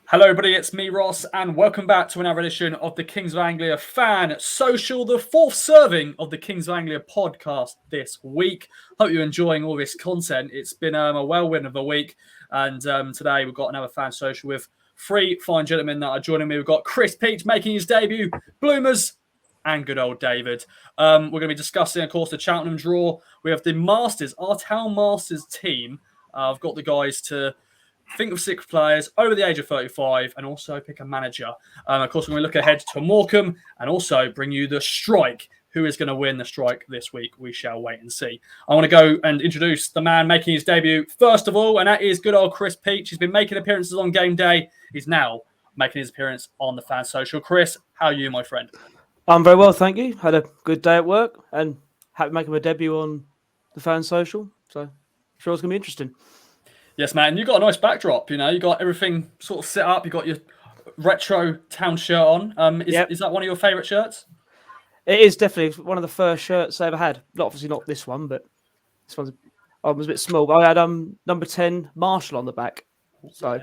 Hello, everybody. It's me, Ross, and welcome back to another edition of the Kings of Anglia Fan Social, the fourth serving of the Kings of Anglia podcast this week. Hope you're enjoying all this content. It's been a whirlwind of a week, and today we've got another fan social with three fine gentlemen that are joining me. We've got Chris Peach making his debut, Bloomers, and good old David. We're going to be discussing, of course, the Cheltenham draw. We have the Masters, our Town Masters team. I've got the guys to think of 6 players over the age of 35 and also pick a manager. Of course, we're going to look ahead to Morecambe and also bring you the strike. Who is going to win the strike this week? We shall wait and see. I want to go and introduce the man making his debut first of all, and that is good old Chris Peach. He's been making appearances on game day. He's now making his appearance on the Fan Social. Chris, how are you, my friend? I'm very well, thank you. Had a good day at work and happy making my debut on the Fan Social. So I'm sure it's going to be interesting. Yes, man. And you got a nice backdrop. You know, you got everything sort of set up. You got your retro Town shirt on. Is that one of your favourite shirts? It is definitely one of the first shirts I ever had. Obviously not this one, but this one's I was a bit small. But I had number 10 Marshall on the back. So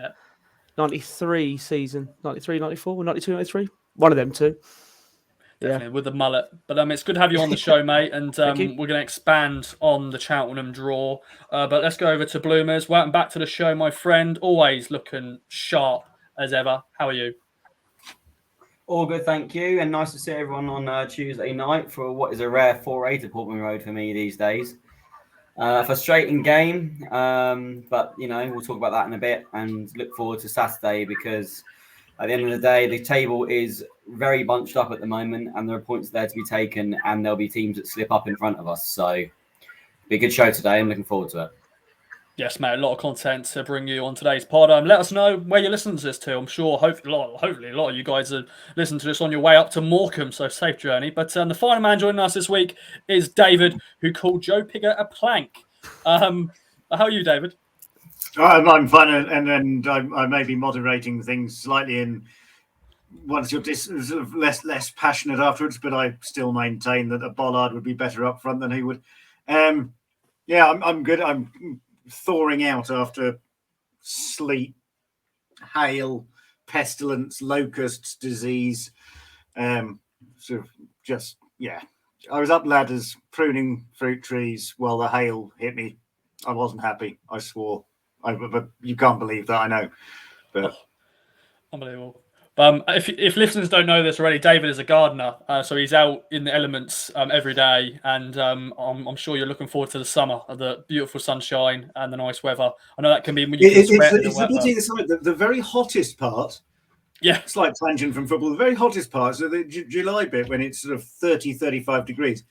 93 season, 93, 94, 92, 93. One of them two. Definitely, with the mullet. But it's good to have you on the show, mate. And we're going to expand on the Cheltenham draw. But let's go over to Bloomers. Welcome back to the show, my friend. Always looking sharp as ever. How are you? All good, thank you. And nice to see everyone on Tuesday night for what is a rare 4-8 to Portman Road for me these days. Frustrating game. But, you know, we'll talk about that in a bit and look forward to Saturday because at the end of the day, the table is very bunched up at the moment and there are points there to be taken and there'll be teams that slip up in front of us. So, be a good show today. I'm looking forward to it. Yes, mate. A lot of content to bring you on today's pod. Let us know where you're listening to this to. I'm sure, hopefully, a lot of you guys are listening to this on your way up to Morecambe, so safe journey. But the final man joining us this week is David, who called Joe Pigott a plank. How are you, David? I'm fine, and I may be moderating things slightly in once you're sort of less passionate afterwards, but I still maintain that a Bollard would be better up front than he would. I'm good. I'm thawing out after sleet, hail, pestilence, locusts, disease. I was up ladders pruning fruit trees while the hail hit me. I wasn't happy. I swore. But you can't believe that, I know. But unbelievable. If listeners don't know this already, David is a gardener, so he's out in the elements every day, and I'm sure you're looking forward to the summer, the beautiful sunshine and the nice weather. I know that can be when you can sweat. It's the pity the very hottest part. Yeah, slight tangent from football. The very hottest part, so the July bit when it's sort of 30, 35 degrees.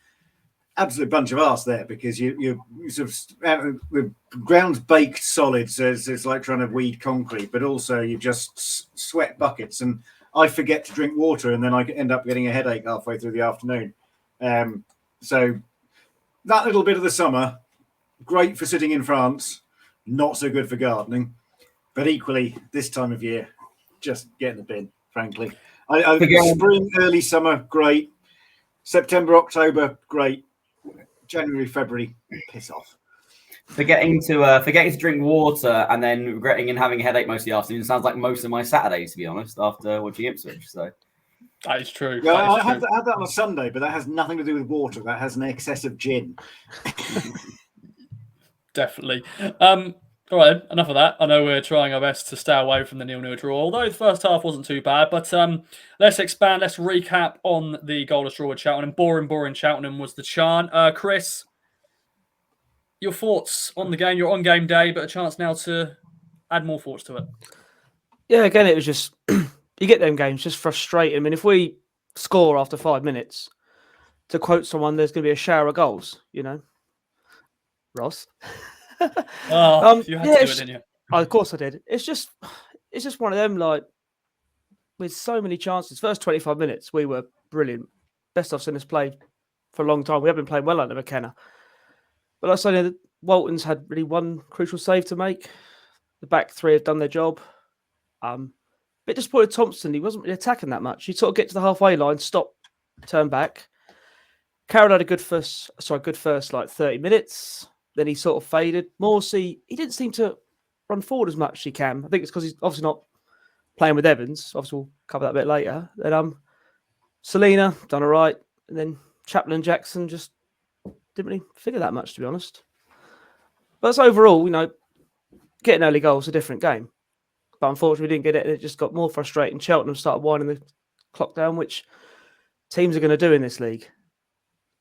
Absolute bunch of arse there because you sort of the ground's baked solid, so it's like trying to weed concrete, but also you just sweat buckets. And I forget to drink water, and then I end up getting a headache halfway through the afternoon. So that little bit of the summer, great for sitting in France, not so good for gardening, but equally this time of year, just get in the bin. Frankly, spring, early summer, great. September, October, great. January, February, piss off. Forgetting to drink water and then regretting and having a headache most of the afternoon sounds like most of my Saturdays, to be honest, after watching Ipswich. So that is true. Yeah, I had that on a Sunday, but that has nothing to do with water. That has an excess of gin. Definitely. All right, enough of that. I know we're trying our best to stay away from the 0-0 draw, although the first half wasn't too bad. But let's expand, let's recap on the goalless draw with Cheltenham. Boring Cheltenham was the chant. Chris, your thoughts on the game? You're on game day, but a chance now to add more thoughts to it. Yeah, again, it was just, you get them games, just frustrating. I mean, if we score after 5 minutes, to quote someone, there's going to be a shower of goals, you know. Ross? You had to do it, didn't you? Of course I did. It's just one of them, like, with so many chances. First 25 minutes, we were brilliant. Best I've seen us play for a long time. We have been playing well under McKenna. But like I said, Walton's had really one crucial save to make. The back three have done their job. Bit disappointed Thompson. He wasn't really attacking that much. He'd sort of get to the halfway line, stop, turn back. Carroll had a good first like 30 minutes. Then he sort of faded. Morsey, he didn't seem to run forward as much as he can. I think it's because he's obviously not playing with Evans, obviously we'll cover that a bit later, then Selena done all right, and then Chaplin and Jackson just didn't really figure that much, to be honest. But overall, getting early goals is a different game. But unfortunately, we didn't get it, and it just got more frustrating. Cheltenham started winding the clock down, which teams are going to do in this league.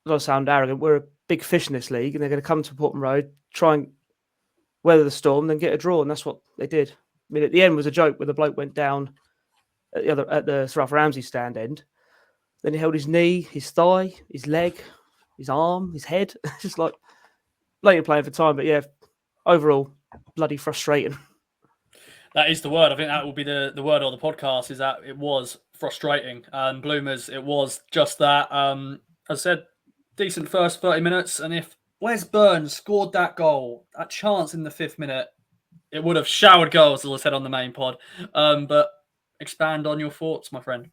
I don't sound arrogant. We're a big fish in this league, and they're going to come to Portman Road, try and weather the storm, then get a draw, and that's what they did. I mean, at the end was a joke where the bloke went down at the Sir Ralph Ramsey stand end. Then he held his knee, his thigh, his leg, his arm, his head. Just like blatantly playing for time. But yeah, overall, bloody frustrating. That is the word. I think that will be the word of the podcast, is that it was frustrating. And Bloomers, it was just that. As I said, decent first 30 minutes. And if Wes Burns scored that goal, that chance in the 5th minute, it would have showered goals, as I said on the main pod. But expand on your thoughts, my friend.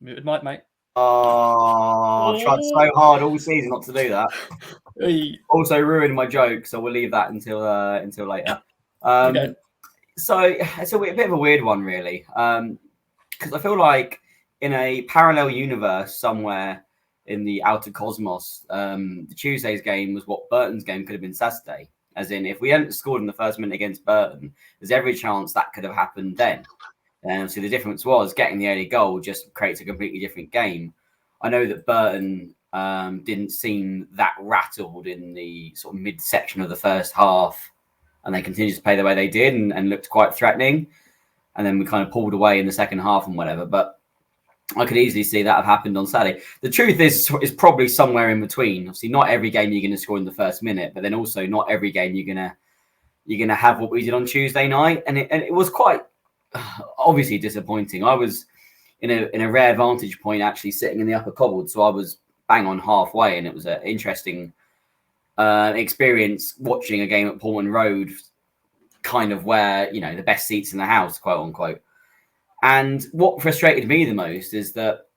Muted mic, mate. Oh, I've tried so hard all season not to do that. Hey. Also ruined my joke, so we'll leave that until later. Okay. So it's a bit of a weird one, really, because I feel like in a parallel universe somewhere in the outer cosmos, the Tuesday's game was what Burton's game could have been Saturday. As in, if we hadn't scored in the first minute against Burton, there's every chance that could have happened then. So the difference was getting the early goal just creates a completely different game. I know that Burton didn't seem that rattled in the sort of mid-section of the first half, and they continued to play the way they did and looked quite threatening. And then we kind of pulled away in the second half and whatever. But I could easily see that have happened on Saturday. The truth is probably somewhere in between. Obviously, not every game you're going to score in the first minute, but then also not every game you're gonna have what we did on Tuesday night. And it was quite obviously disappointing. I was in a rare vantage point, actually sitting in the upper cobbled, so I was bang on halfway, and it was an interesting experience watching a game at Portman Road, kind of where the best seats in the house, quote unquote. And what frustrated me the most is that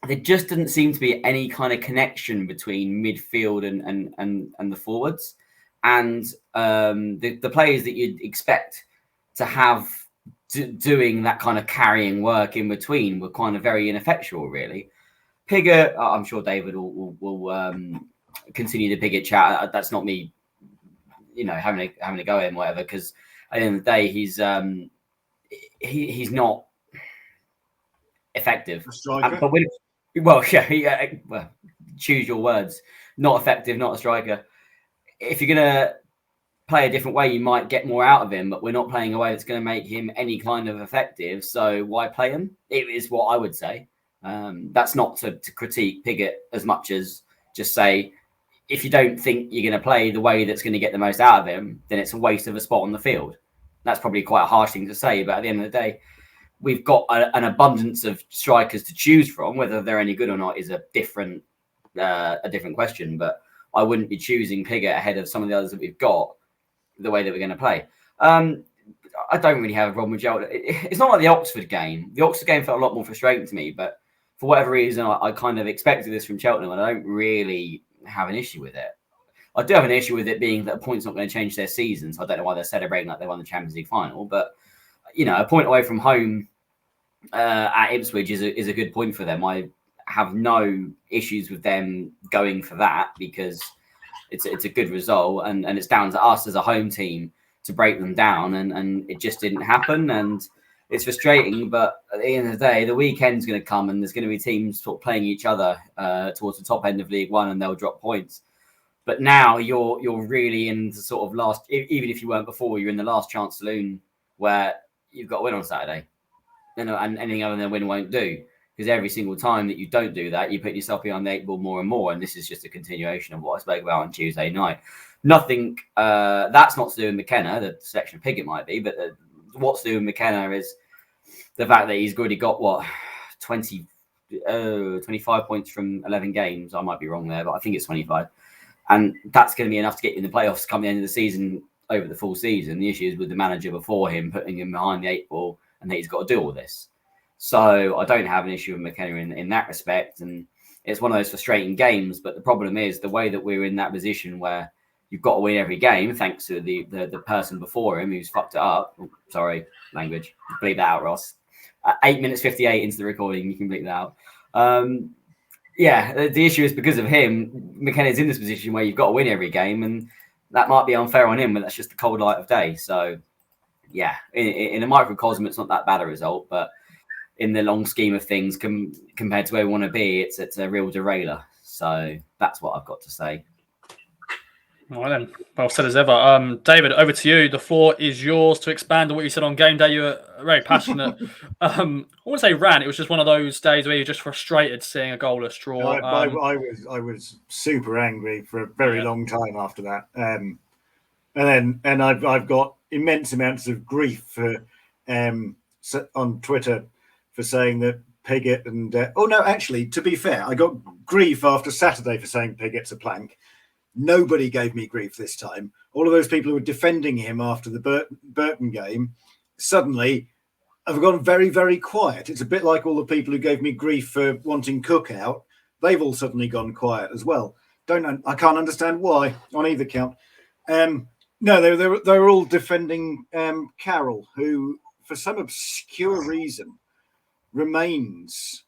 there just didn't seem to be any kind of connection between midfield and the forwards, and the players that you'd expect to have doing that kind of carrying work in between were kind of very ineffectual, really. Pigott, I'm sure David will continue the Pigott chat. That's not me, having a go at him, whatever. Because at the end of the day, he's not effective. Well, choose your words. Not effective, not a striker. If you're gonna play a different way, you might get more out of him, but we're not playing a way that's going to make him any kind of effective. So why play him? It is what I would say. That's not to critique Pigott as much as just say, if you don't think you're going to play the way that's going to get the most out of him, then it's a waste of a spot on the field. That's probably quite a harsh thing to say, but at the end of the day, we've got an abundance of strikers to choose from. Whether they're any good or not is a different question, but I wouldn't be choosing Pigott ahead of some of the others that we've got, the way that we're going to play. I don't really have a problem with Gerald. It's not like the Oxford game. The Oxford game felt a lot more frustrating to me, but for whatever reason, I kind of expected this from Cheltenham, and I don't really have an issue with it. I do have an issue with it being that a point's not going to change their season, so I don't know why they're celebrating like they won the Champions League final, but a point away from home at Ipswich is a good point for them. I have no issues with them going for that because it's a good result, and it's down to us as a home team to break them down, and it just didn't happen, and it's frustrating. But at the end of the day, the weekend's going to come, and there's going to be teams sort of playing each other towards the top end of League One, and they'll drop points. But now you're really in the sort of last, even if you weren't before, you're in the last chance saloon where you've got to win on Saturday, and anything other than a win won't do. Because every single time that you don't do that, you put yourself behind the 8 ball more and more. And this is just a continuation of what I spoke about on Tuesday night. Nothing, that's not to do with McKenna, the selection of Pigott might be, but what's to do with McKenna is the fact that he's already got, 25 points from 11 games. I might be wrong there, but I think it's 25. And that's going to be enough to get you in the playoffs come the end of the season over the full season. The issue is with the manager before him, putting him behind the 8 ball, and that he's got to do all this. So I don't have an issue with McKenna in that respect. And it's one of those frustrating games. But the problem is the way that we're in that position where you've got to win every game, thanks to the person before him who's fucked it up. Oh, sorry, language. Bleep that out, Ross. 8 minutes 58 into the recording, you can bleep that out. Yeah, the issue is because of him, McKenna's in this position where you've got to win every game, and that might be unfair on him, but that's just the cold light of day. So, yeah, in a microcosm, it's not that bad a result, but in the long scheme of things, compared to where we want to be, it's a real derailer. So that's what I've got to say. Well then, well said as ever. David, over to you. The floor is yours to expand on what you said on game day. You were very passionate. I wouldn't say rant. It was just one of those days where you're just frustrated seeing a goalless draw. I was super angry for a very long time after that. And I've got immense amounts of grief for on Twitter for saying that Pigott and actually, to be fair, I got grief after Saturday for saying Pigott's a plank. Nobody gave me grief this time. All of those people who were defending him after the Burton game suddenly have gone very, very quiet. It's a bit like all the people who gave me grief for wanting Cook out. They've all suddenly gone quiet as well. I can't understand why on either count. No, they're all defending Carroll, who for some obscure reason remains,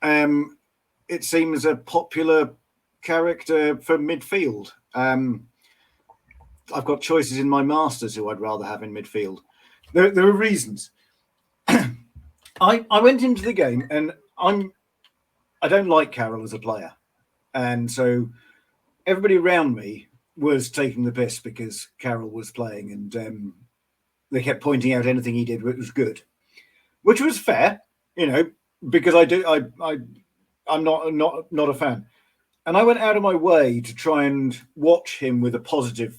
it seems, a popular character for midfield. I've got choices in my masters who I'd rather have in midfield. There are reasons. I went into the game and I don't like Carroll as a player, and so everybody around me was taking the piss because Carroll was playing, and they kept pointing out anything he did that was good, which was fair, because I'm not a fan. And I went out of my way to try and watch him with a positive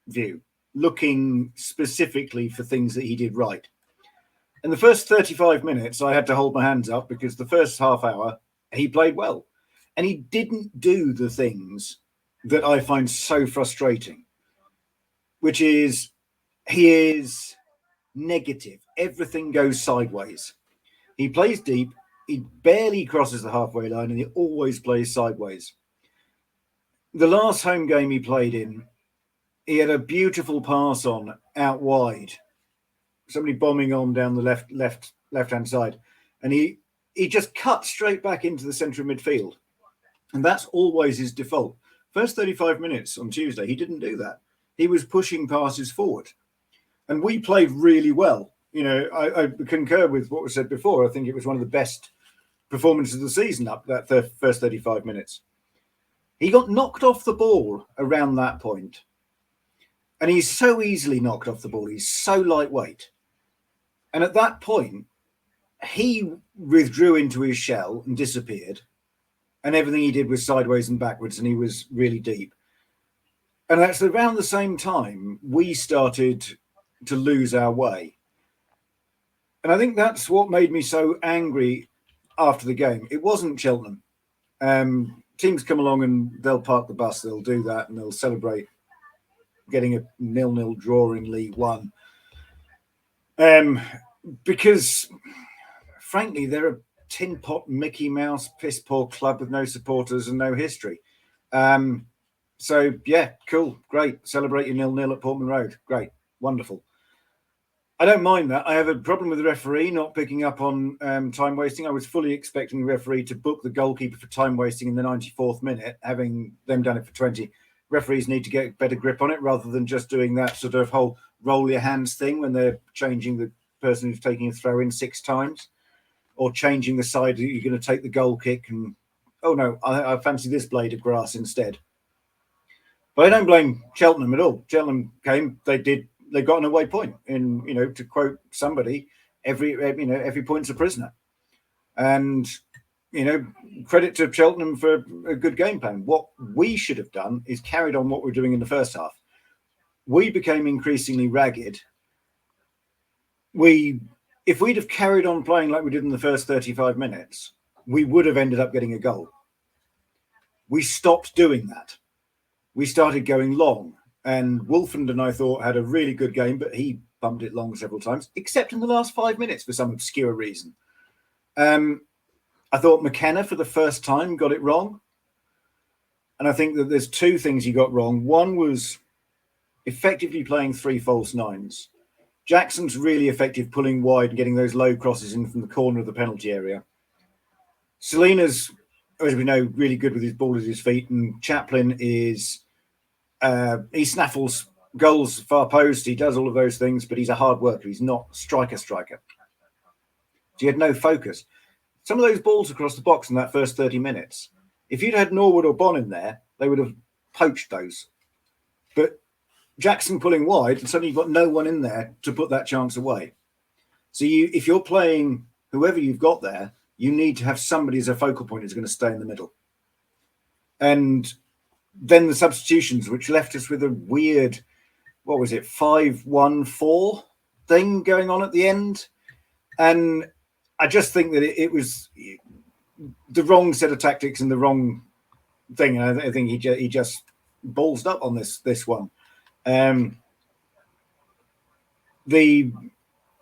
view, looking specifically for things that he did right. In the first 35 minutes, I had to hold my hands up because the first half hour, he played well. And he didn't do the things that I find so frustrating, which is he is negative. Everything goes sideways. He plays deep. He barely crosses the halfway line, and he always plays sideways. The last home game he played in, he had a beautiful pass on out wide. Somebody bombing on down the left-hand side. And he just cut straight back into the centre of midfield. And that's always his default. First 35 minutes on Tuesday, he didn't do that. He was pushing passes forward. And we played really well. I concur with what was said before. I think it was one of the best performances of the season up that first 35 minutes. He got knocked off the ball around that point. And he's so easily knocked off the ball. He's so lightweight. And at that point, he withdrew into his shell and disappeared. And everything he did was sideways and backwards, and he was really deep. And that's around the same time we started to lose our way. And I think that's what made me so angry after the game. It wasn't Cheltenham. Teams come along and they'll park the bus, they'll do that, and they'll celebrate getting a 0-0 draw in League One. Because, frankly, they're a tin pot Mickey Mouse piss poor club with no supporters and no history. So, yeah, cool, great. Celebrate your 0-0 at Portman Road. Great, wonderful. I don't mind that. I have a problem with the referee not picking up on time wasting. I was fully expecting the referee to book the goalkeeper for time wasting in the 94th minute, having them done it for 20. Referees need to get a better grip on it rather than just doing that sort of whole roll your hands thing when they're changing the person who's taking a throw in 6 times, or changing the side that you're going to take the goal kick and, oh no, I fancy this blade of grass instead. But I don't blame Cheltenham at all. Cheltenham came, they got an away point. And, to quote somebody, every point's a prisoner. And, credit to Cheltenham for a good game plan. What we should have done is carried on what we're doing in the first half. We became increasingly ragged. If we'd have carried on playing like we did in the first 35 minutes, we would have ended up getting a goal. We stopped doing that. We started going long. And Wolfenden, I thought, had a really good game, but he bumped it long several times, except in the last 5 minutes for some obscure reason. I thought McKenna, for the first time, got it wrong. And I think that there's 2 things he got wrong. One was effectively playing 3 false nines. Jackson's really effective pulling wide and getting those low crosses in from the corner of the penalty area. Selena's, as we know, really good with his ball at his feet, and Chaplin is he snaffles goals far post. He does all of those things, but he's a hard worker. He's not striker. So he had no focus. Some of those balls across the box in that first 30 minutes, if you'd had Norwood or Bonn in there, they would have poached those. But Jackson pulling wide, and suddenly you've got no one in there to put that chance away. So if you're playing whoever you've got there, you need to have somebody as a focal point who's going to stay in the middle. And then the substitutions, which left us with a weird, 5-1-4 thing going on at the end. And I just think that it was the wrong set of tactics and the wrong thing. And I think he just ballsed up on this one. The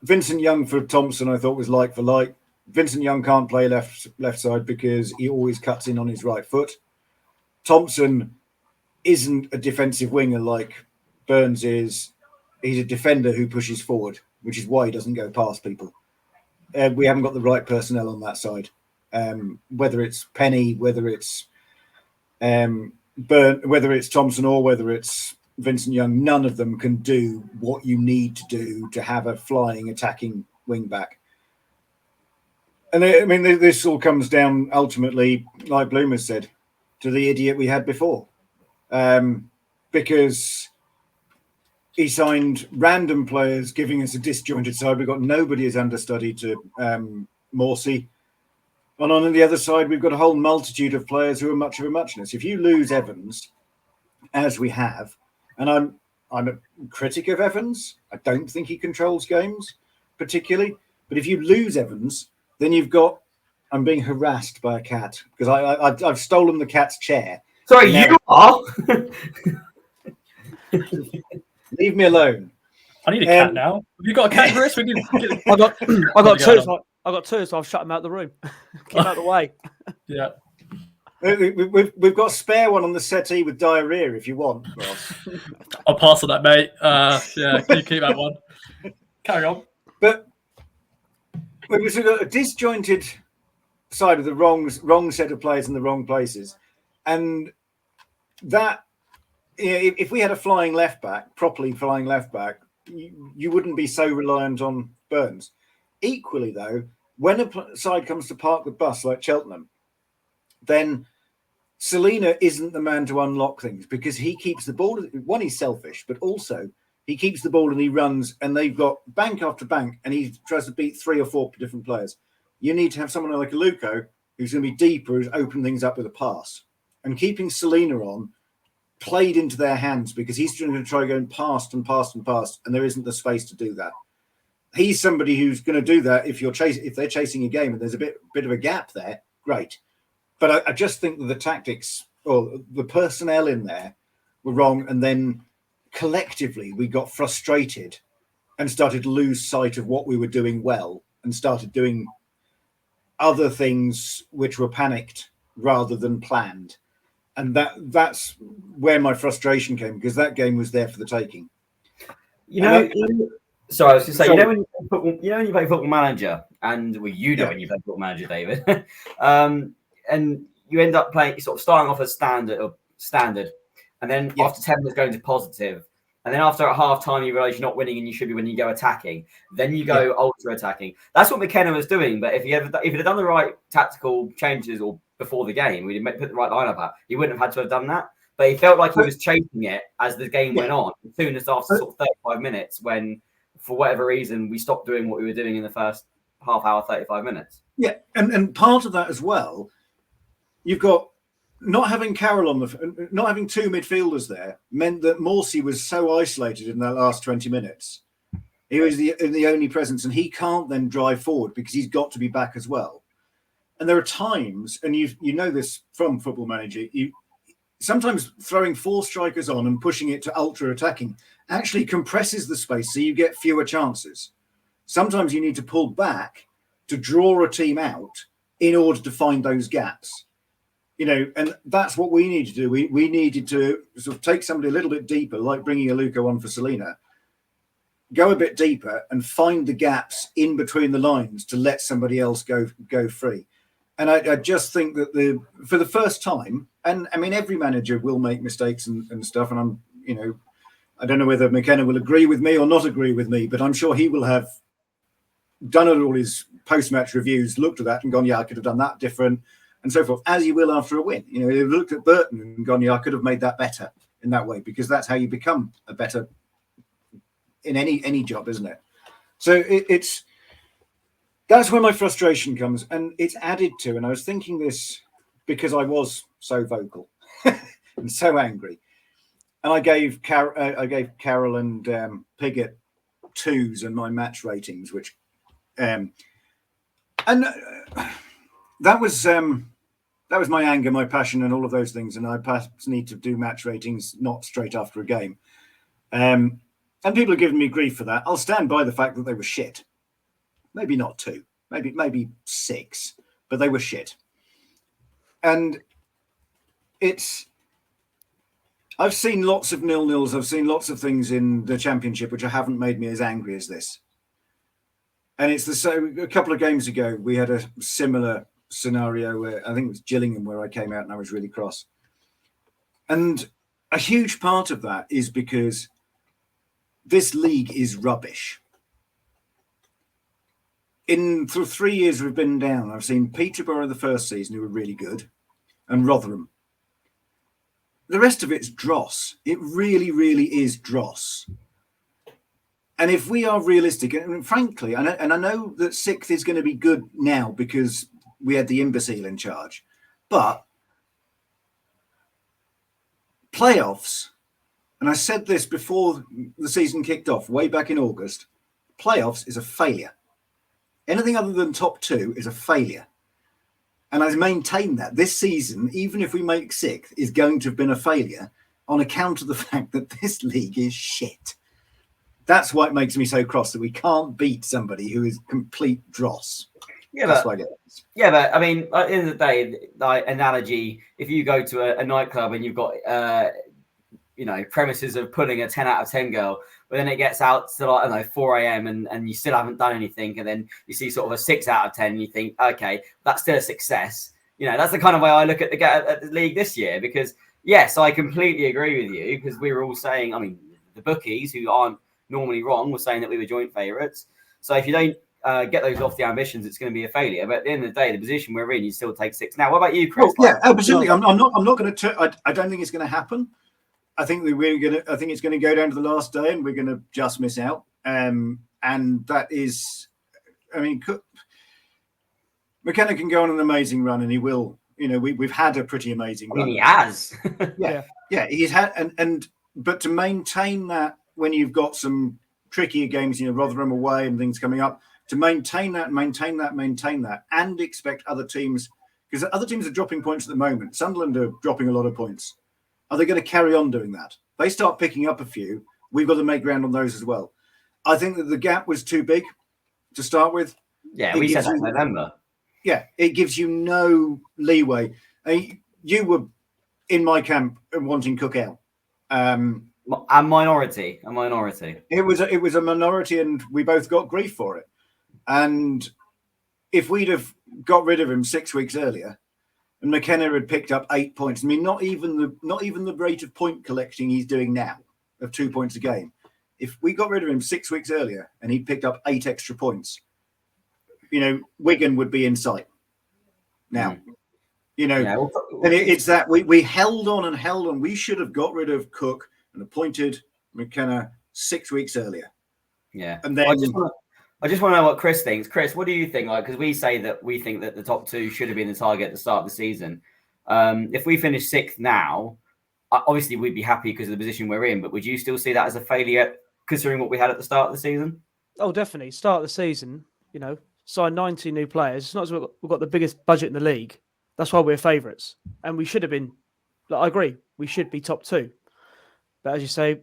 Vincent Young for Thompson, I thought was like for like. Vincent Young can't play left side because he always cuts in on his right foot. Thompson isn't a defensive winger like Burns is. He's a defender who pushes forward, which is why he doesn't go past people. We haven't got the right personnel on that side. Whether it's Penny, whether it's whether it's Thompson or whether it's Vincent Young, none of them can do what you need to do to have a flying, attacking wing back. And I mean, this all comes down ultimately, like Bloom has said, to the idiot we had before. Because he signed random players, giving us a disjointed side. We've got nobody as understudy to Morsey. And on the other side, we've got a whole multitude of players who are much of a muchness. If you lose Evans, as we have, and I'm a critic of Evans, I don't think he controls games particularly. But if you lose Evans, then you've got, I'm being harassed by a cat because I've stolen the cat's chair. Sorry, you are? Leave me alone. I need a cat now. Have you got a cat, Chris? I got two. I got two, so I'll shut him out the room. Keep out the way. Yeah. We've got a spare one on the settee with diarrhea if you want, Ross. I'll pass on that, mate. Yeah, you keep that one. Carry on. But we've got a disjointed side of the wrong set of players in the wrong places. And that, if we had a flying left back, properly flying left back, you wouldn't be so reliant on Burns. Equally, though, when a side comes to park the bus like Cheltenham, then Selena isn't the man to unlock things because he keeps the ball. One, he's selfish, but also he keeps the ball and he runs, and they've got bank after bank, and he tries to beat 3 or 4 different players. You need to have someone like Aluko who's going to be deeper, who's open things up with a pass. And keeping Selena on played into their hands because he's going to try going past and past and past, and there isn't the space to do that. He's somebody who's going to do that if they're chasing a game and there's a bit of a gap there. Great, but I just think that the tactics or the personnel in there were wrong, and then collectively we got frustrated and started to lose sight of what we were doing well and started doing other things which were panicked rather than planned. And that's where my frustration came, because that game was there for the taking. Sorry, I was going to say, when you play Football Manager, and when you play Football Manager, David, and you end up playing, sort of starting off as standard, and then after 10 minutes going to positive, and then after at half time you realise you're not winning and you should be when you go attacking. Then you go ultra attacking. That's what McKenna was doing. But if he'd have done the right tactical changes or before the game, we'd have put the right lineup out. He wouldn't have had to have done that. But he felt like he was chasing it as the game went on. As soon as after sort of 35 minutes, when for whatever reason we stopped doing what we were doing in the first half hour, 35 minutes. Yeah, and part of that as well, you've got not having Carroll not having 2 midfielders there meant that Morsey was so isolated in that last 20 minutes. He was the only presence, and he can't then drive forward because he's got to be back as well. And there are times, and you know this from Football Manager, sometimes throwing 4 strikers on and pushing it to ultra attacking actually compresses the space so you get fewer chances. Sometimes you need to pull back to draw a team out in order to find those gaps. And that's what we need to do. We needed to sort of take somebody a little bit deeper, like bringing Aluko on for Selena, go a bit deeper and find the gaps in between the lines to let somebody else go free. And I just think that for the first time, and I mean, every manager will make mistakes and stuff. And I'm, I don't know whether McKenna will agree with me or not agree with me, but I'm sure he will have done all his post-match reviews, looked at that and gone, yeah, I could have done that different, and so forth, as you will after a win. He looked at Burton and gone, yeah, I could have made that better in that way, because that's how you become a better in any job, isn't it? So that's where my frustration comes, and it's added to, and I was thinking this because I was so vocal and so angry, and I gave Carol and Piggott 2s in my match ratings, which that was my anger, my passion, and all of those things. And I perhaps need to do match ratings not straight after a game. And people are giving me grief for that. I'll stand by the fact that they were shit. Maybe not 2, maybe 6, but they were shit. And I've seen lots of 0-0s. I've seen lots of things in the Championship which haven't made me as angry as this. And it's a couple of games ago, we had a similar scenario where I think it was Gillingham where I came out and I was really cross. And a huge part of that is because this league is rubbish. For 3 years we've been down, I've seen Peterborough the first season, who were really good, and Rotherham. The rest of it's dross. It really, really is dross. And if we are realistic, and frankly, and I know that 6th is going to be good now because we had the imbecile in charge, but playoffs, and I said this before the season kicked off, way back in August, playoffs is a failure. Anything other than top 2 is a failure. And I maintain that this season, even if we make 6th, is going to have been a failure on account of the fact that this league is shit. That's why it makes me so cross, that we can't beat somebody who is complete dross. Yeah, that's why I get this. Yeah, but I mean, at the end of the day, like analogy, if you go to a nightclub and you've got, premises of pulling a 10 out of 10 girl, but then it gets out to like, I don't know, 4 a.m. and you still haven't done anything, and then you see sort of a 6 out of 10 and you think, okay, that's still a success. That's the kind of way I look at the league this year, because yes, I completely agree with you, because we were all saying, I mean, the bookies, who aren't normally wrong, were saying that we were joint favourites. So if you don't get those lofty ambitions, it's going to be a failure. But at the end of the day, the position we're in, you still take 6. Now, what about you, Chris? Yeah, absolutely. I'm not going to. I don't think it's going to happen. I think I think it's going to go down to the last day, and we're going to just miss out. And that is, I mean, McKenna can go on an amazing run, and he will. We've had a pretty amazing run. He has. yeah, he's had, but to maintain that when you've got some trickier games, Rotherham away and things coming up, to maintain that, and expect other teams, because other teams are dropping points at the moment. Sunderland are dropping a lot of points. Are they going to carry on doing that? They start picking up a few. We've got to make ground on those as well. I think that the gap was too big to start with. Yeah, we said that in November. Yeah, it gives you no leeway. You were in my camp wanting Cook out. A minority. It was a minority, and we both got grief for it. And if we'd have got rid of him 6 weeks earlier, and McKenna had picked up 8 points, I mean, not even the rate of point collecting he's doing now of 2 points a game. If we got rid of him 6 weeks earlier and he picked up 8 extra points, Wigan would be in sight now. And it's that we held on. We should have got rid of Cook and appointed McKenna 6 weeks earlier. Yeah. And then I just want to know what Chris thinks. Chris, what do you think? Because we say that we think that the top 2 should have been the target at the start of the season. If we finish 6th now, obviously we'd be happy because of the position we're in, but would you still see that as a failure considering what we had at the start of the season? Oh, definitely. Start of the season, sign 90 new players. It's not as we've got the biggest budget in the league. That's why we're favourites. And we should have been, I agree, we should be top 2. But as you say,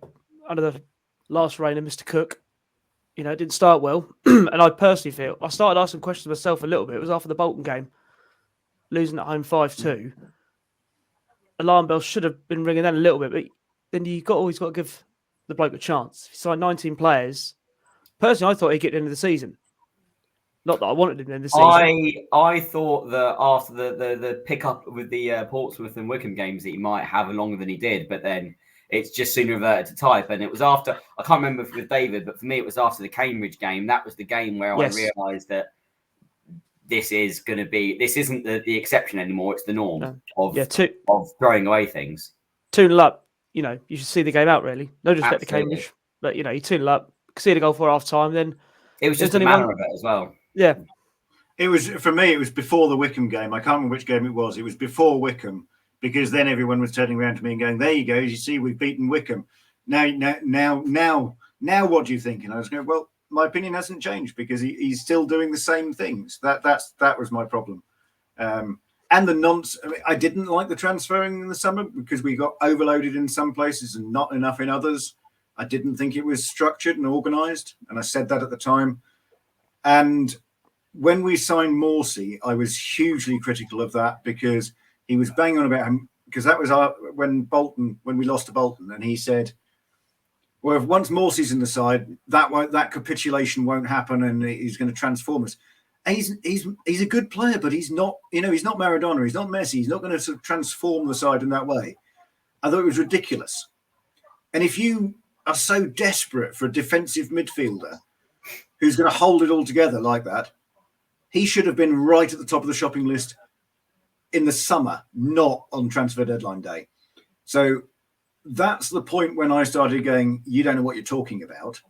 under the last reign of Mr. Cook, it didn't start well. And I personally feel, I started asking questions myself a little bit. It was after the Bolton game, losing at home 5-2. alarm bells should have been ringing then a little bit, but then always got to give the bloke a chance. If you sign 19 players, personally, I thought he'd get into the season. Not that I wanted him in the season. I thought that after the pickup with the Portsmouth and Wickham games that he might have longer than he did, but then it's just soon reverted to type. And it was after, I can't remember with David, but for me it was after the Cambridge game. That was the game where I realised that this isn't the exception anymore. It's the norm of throwing away things. 2-0 up, you should see the game out really. No disrespect to Cambridge, but you 2-0 up, see the goal for half time. Then it was just the manner of it as well. Yeah. It was, for me, it was before the Wickham game. I can't remember which game it was. It was before Wickham, because then everyone was turning around to me and going, there you go, you see, we've beaten Wickham. Now, what do you think? And I was going, well, my opinion hasn't changed because he's still doing the same things. That was my problem. And the nonsense. I mean, I didn't like the transferring in the summer because we got overloaded in some places and not enough in others. I didn't think it was structured and organised, and I said that at the time. And when we signed Morsey, I was hugely critical of that because he was banging on about him, because that was when we lost to Bolton, and he said, well, if once Morsey's in the side, that capitulation won't happen and he's going to transform us. And he's a good player, but he's not, he's not Maradona, he's not Messi, he's not going to sort of transform the side in that way. I thought it was ridiculous. And if you are so desperate for a defensive midfielder who's going to hold it all together like that, he should have been right at the top of the shopping list in the summer, not on transfer deadline day. So that's the point when I started going, you don't know what you're talking about.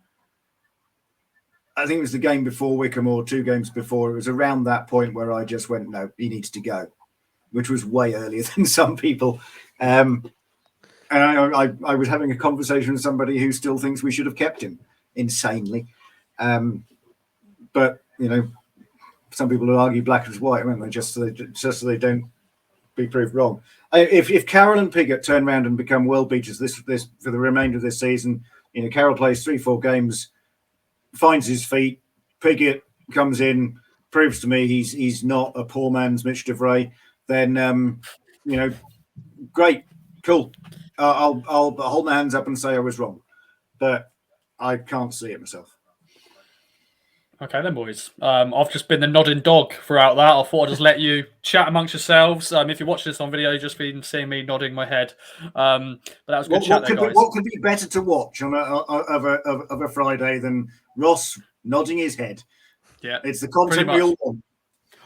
I think it was the game before Wickham or 2 games before. It was around that point where I just went, no, he needs to go, which was way earlier than some people. And I was having a conversation with somebody who still thinks we should have kept him, insanely. But some people will argue black is white, won't they? Just so they don't be proved wrong. If Carroll and Piggott turn around and become world beaters this for the remainder of this season, Carroll plays 3-4 games, finds his feet. Piggott comes in, proves to me he's not a poor man's Mitch DeVray. Then great, cool. I'll hold my hands up and say I was wrong, but I can't see it myself. Okay then, boys. I've just been the nodding dog throughout that. I thought I'd just let you chat amongst yourselves. If you watch this on video, you've just been seeing me nodding my head. But that was good chat there, guys. What could be better to watch on a Friday than Ross nodding his head? Yeah, it's the content we all want.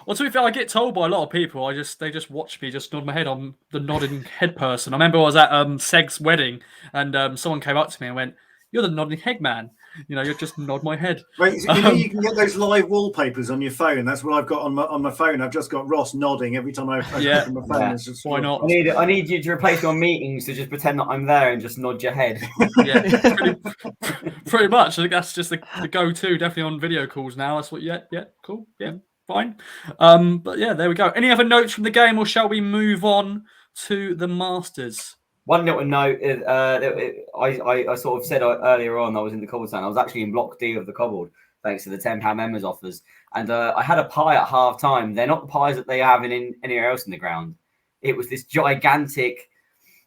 Well, to be fair, I get told by a lot of people, they just watch me just nod my head. I'm the nodding head person. I remember I was at Seg's wedding, and someone came up to me and went, "You're the nodding head man. You just nod my head." Right, you can get those live wallpapers on your phone. That's what I've got on my phone. I've just got Ross nodding every time I open my phone. Yeah. Why not? I need you to replace your meetings to just pretend that I'm there and just nod your head. Yeah, pretty much. I think that's just the go-to, definitely on video calls now. That's what. Yeah, cool. Yeah, fine. But yeah, there we go. Any other notes from the game, or shall we move on to the Masters? One little note, I sort of said earlier on, I was in the Cobblestone. I was actually in Block D of the Cobbled, thanks to the £10 members offers. And I had a pie at half time. They're not the pies that they have in anywhere else in the ground. It was this gigantic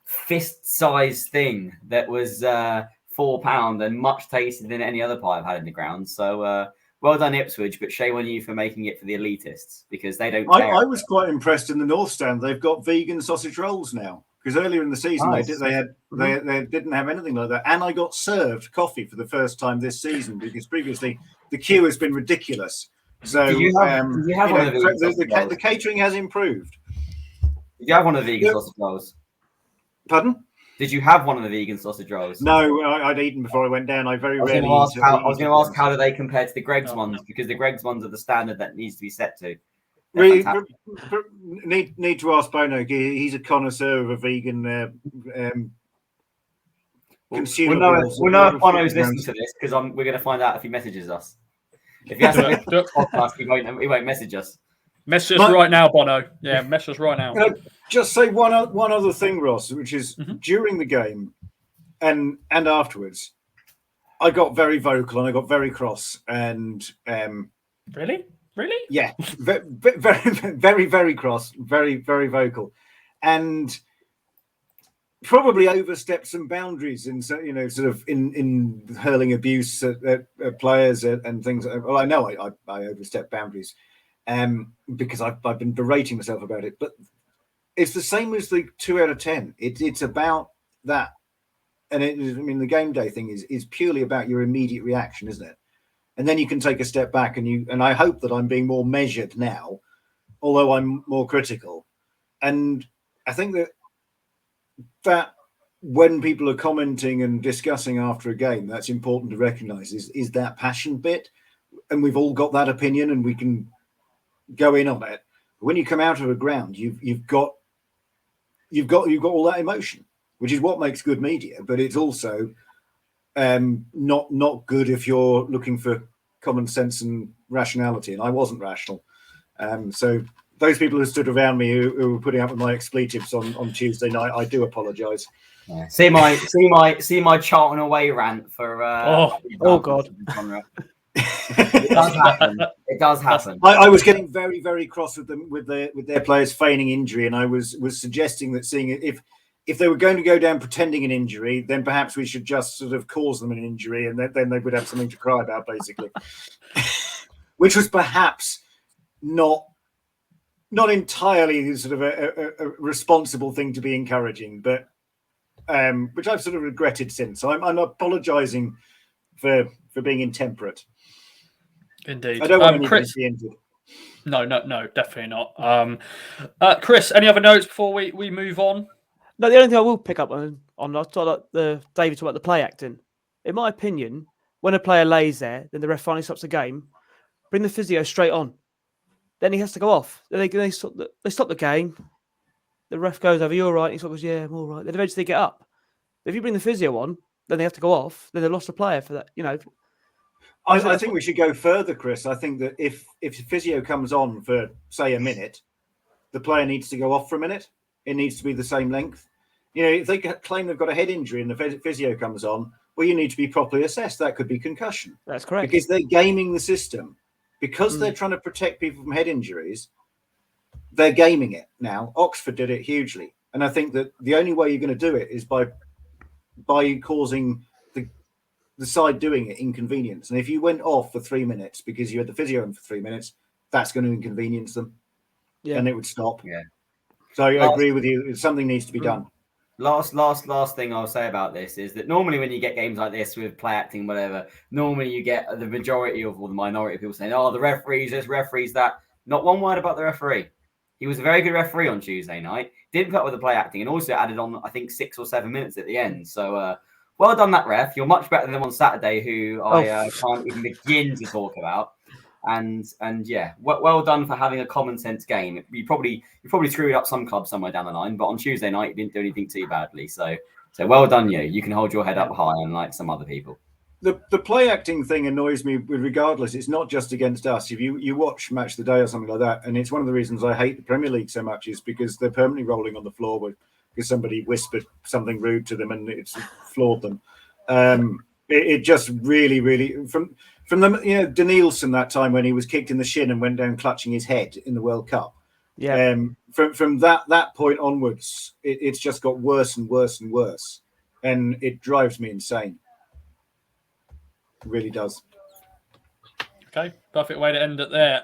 fist-sized thing that was £4 and much tastier than any other pie I've had in the ground. So well done, Ipswich, but shame on you for making it for the elitists because they don't care. I was quite impressed in the North Stand. They've got vegan sausage rolls now. Because earlier in the season, nice. they didn't have anything like that. And I got served coffee for the first time this season because previously the queue has been ridiculous. So the catering has improved. Did you have one of the vegan sausage rolls? Pardon? Did you have one of the vegan sausage rolls? No, I'd eaten before I went down. I was going to ask how do they compare to the Greggs ones, because the Greggs ones are the standard that needs to be set to. Need to ask Bono. He's a connoisseur of a vegan consumer. We'll know if Bono's listening to this because we're going to find out if he messages us. If he has to listen to the podcast, he won't message us. Message us right now, Bono. Yeah, message us right now. Just say one other thing, Ross, which is during the game and afterwards, I got very vocal and I got very cross and Really? Yeah, very, very, very cross, very, very vocal. And probably overstepped some boundaries in, sort of in hurling abuse at players and things. Well, I know I overstepped boundaries because I've been berating myself about it. But it's the same as the 2 out of 10. It's about that. And the game day thing is purely about your immediate reaction, isn't it? And then you can take a step back and I hope that I'm being more measured now, although I'm more critical. And I think that when people are commenting and discussing after a game, that's important to recognise is that passion bit. And we've all got that opinion and we can go in on it. But when you come out of a ground, you've got all that emotion, which is what makes good media, but it's also not good if you're looking for common sense and rationality. And I wasn't rational. So those people who stood around me who were putting up with my expletives on Tuesday night, I do apologise. Yeah. See my Charlton away rant for. Oh God. It does happen. It does happen. I was getting very, very cross with them with their players feigning injury, and I was suggesting that seeing if they were going to go down pretending an injury, then perhaps we should just sort of cause them an injury, and then they would have something to cry about, basically. Which was perhaps not entirely sort of a responsible thing to be encouraging, but which I've sort of regretted since. So I'm apologising for being intemperate. Indeed. I don't want anybody Chris, to be injured. No, definitely not. Chris, any other notes before we move on? No, the only thing I will pick up on I thought like the David talked about the play acting. In my opinion, when a player lays there, then the ref finally stops the game. Bring the physio straight on. Then he has to go off. Then they stop the game. The ref goes over, "You all right?" He sort of goes, "Yeah, I'm all right." Then eventually they get up. But if you bring the physio on, then they have to go off. Then they lost a player for that. I think we should go further, Chris. I think that if physio comes on for, say, a minute, the player needs to go off for a minute. It needs to be the same length. If they claim they've got a head injury and the physio comes on, well, you need to be properly assessed. That could be concussion. That's correct. Because they're gaming the system. Because they're trying to protect people from head injuries, they're gaming it now. Oxford did it hugely. And I think that the only way you're going to do it is by causing the side doing it inconvenience. And if you went off for 3 minutes because you had the physio on for 3 minutes, that's going to inconvenience them. Yeah. And it would stop. Yeah. So I agree with you. Something needs to be done. Last thing I'll say about this is that normally when you get games like this with play acting, whatever, normally you get the majority or the minority of people saying, "Oh, the referees this, referees that." Not one word about the referee. He was a very good referee on Tuesday night. Didn't put up with the play acting and also added on, I think, 6 or 7 minutes at the end. So well done, that ref. You're much better than them on Saturday, who I can't even begin to talk about. And yeah, well done for having a common sense game. You probably screwed up some clubs somewhere down the line, but on Tuesday night you didn't do anything too badly. So well done you. You can hold your head up high, unlike some other people. The play acting thing annoys me regardless. It's not just against us. If you watch Match of the Day or something like that, and it's one of the reasons I hate the Premier League so much is because they're permanently rolling on the floor because somebody whispered something rude to them and it's floored them. It just really from the Danielson that time when he was kicked in the shin and went down clutching his head in the World Cup. Yeah. From that point onwards, it's just got worse and worse and worse, and it drives me insane. It really does. Okay, perfect way to end it there.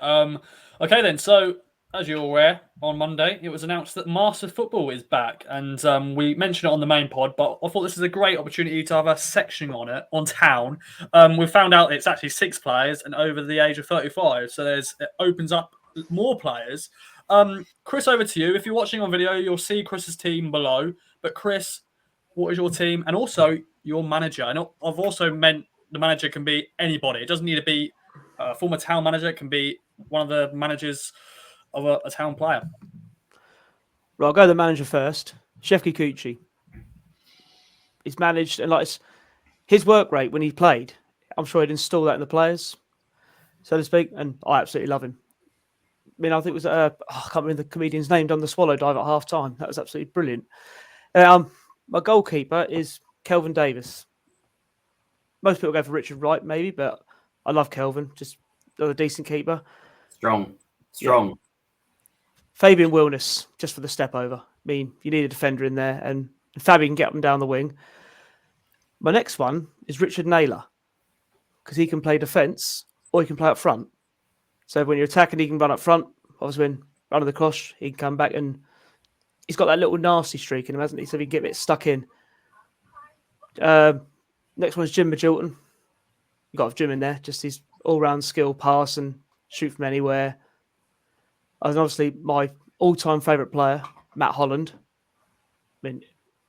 Okay then, so as you're aware, on Monday it was announced that Master Football is back, and we mentioned it on the main pod, but I thought this is a great opportunity to have a section on it, on Town. We found out it's actually 6 players and over the age of 35, so it opens up more players. Chris, over to you. If you're watching on video, you'll see Chris's team below, but Chris, what is your team? And also your manager. And I've also meant the manager can be anybody. It doesn't need to be a former Town manager. It can be one of the managers of a Town player. Right, I'll go to the manager first. Shefki Kuchi. He's managed, and his work rate when he played, I'm sure he'd install that in the players, so to speak, and I absolutely love him. I mean, I think it was, I can't remember the comedian's name, done the swallow dive at half time. That was absolutely brilliant. My goalkeeper is Kelvin Davis. Most people go for Richard Wright, maybe, but I love Kelvin, just a decent keeper. Strong. Yeah. Fabian Wilness, just for the step over. I mean, you need a defender in there, and and Fabi can get up and down the wing. My next one is Richard Naylor, because he can play defence or he can play up front. So when you're attacking, he can run up front. Obviously, when running the cross, he can come back, and he's got that little nasty streak in him, hasn't he? So he can get a bit stuck in. Next one is Jim Mcgilton. You've got Jim in there, just his all-round skill, pass and shoot from anywhere. And obviously, my all-time favourite player, Matt Holland. I mean,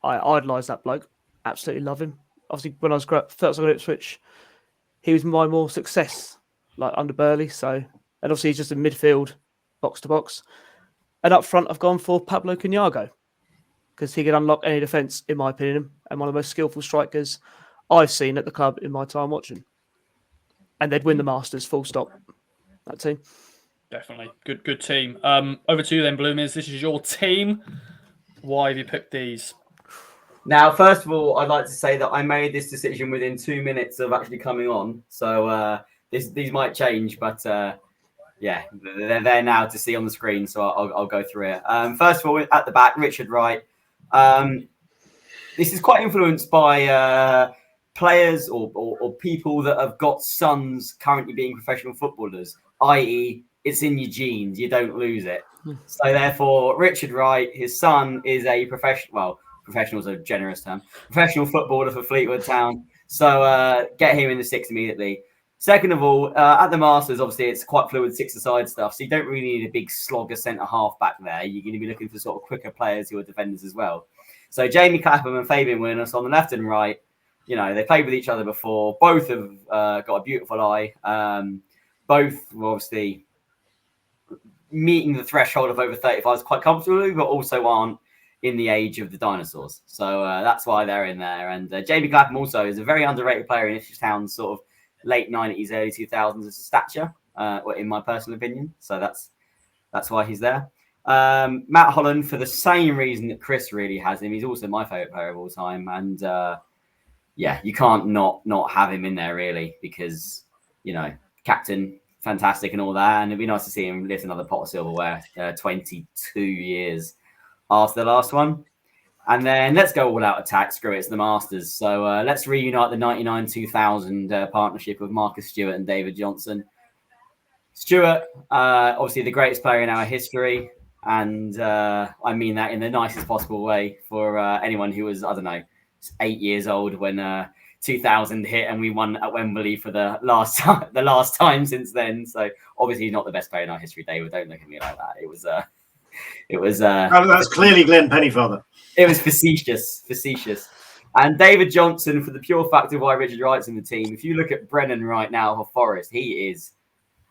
I idolise that bloke. Absolutely love him. Obviously, when I was first I got Ipswich, he was my more success, like under Burley. So, and obviously he's just in midfield, box to box. And up front, I've gone for Pablo Cunyago, because he can unlock any defence, in my opinion, and one of the most skillful strikers I've seen at the club in my time watching. And they'd win the Masters, full stop. That team. Definitely. Good team. Over to you then, Bloomers. This is your team. Why have you picked these? Now, first of all, I'd like to say that I made this decision within 2 minutes of actually coming on. So these might change, but yeah, they're there now to see on the screen. So I'll go through it. First of all, at the back, Richard Wright. This is quite influenced by players or people that have got sons currently being professional footballers, i.e., it's in your genes. You don't lose it. So therefore, Richard Wright, his son, is a professional. Well, professional is a generous term. Professional footballer for Fleetwood Town. So get him in the six immediately. Second of all, at the Masters, obviously, it's quite fluid six-a-side stuff. So you don't really need a big slogger centre-half back there. You're going to be looking for sort of quicker players who are defenders as well. So Jamie Clapham and Fabian Winners on the left and right. You know, they played with each other before. Both have got a beautiful eye. Both were obviously meeting the threshold of over 35 quite comfortably, but also aren't in the age of the dinosaurs. So that's why they're in there. And Jamie Clapham also is a very underrated player in Ipswich Town's sort of late 90s, early 2000s as a stature, in my personal opinion. So that's why he's there. Matt Holland, for the same reason that Chris really has him. He's also my favourite player of all time. And yeah, you can't not have him in there, really, because, you know, captain, fantastic and all that. And it'd be nice to see him lift another pot of silverware 22 years after the last one. And then let's go all out attack. Screw it, it's the Masters. So let's reunite the 99-2000 partnership of Marcus Stewart and David Johnson. Stewart, obviously the greatest player in our history. And I mean that in the nicest possible way for anyone who was, 8 years old when 2000 hit and we won at Wembley for the last time since then. So obviously he's not the best player in our history, David. Don't look at me like that. It was that's clearly Glenn Pennyfather. It was facetious. And David Johnson, for the pure fact of why Richard Wright's in the team. If you look at Brennan right now for Forest, he is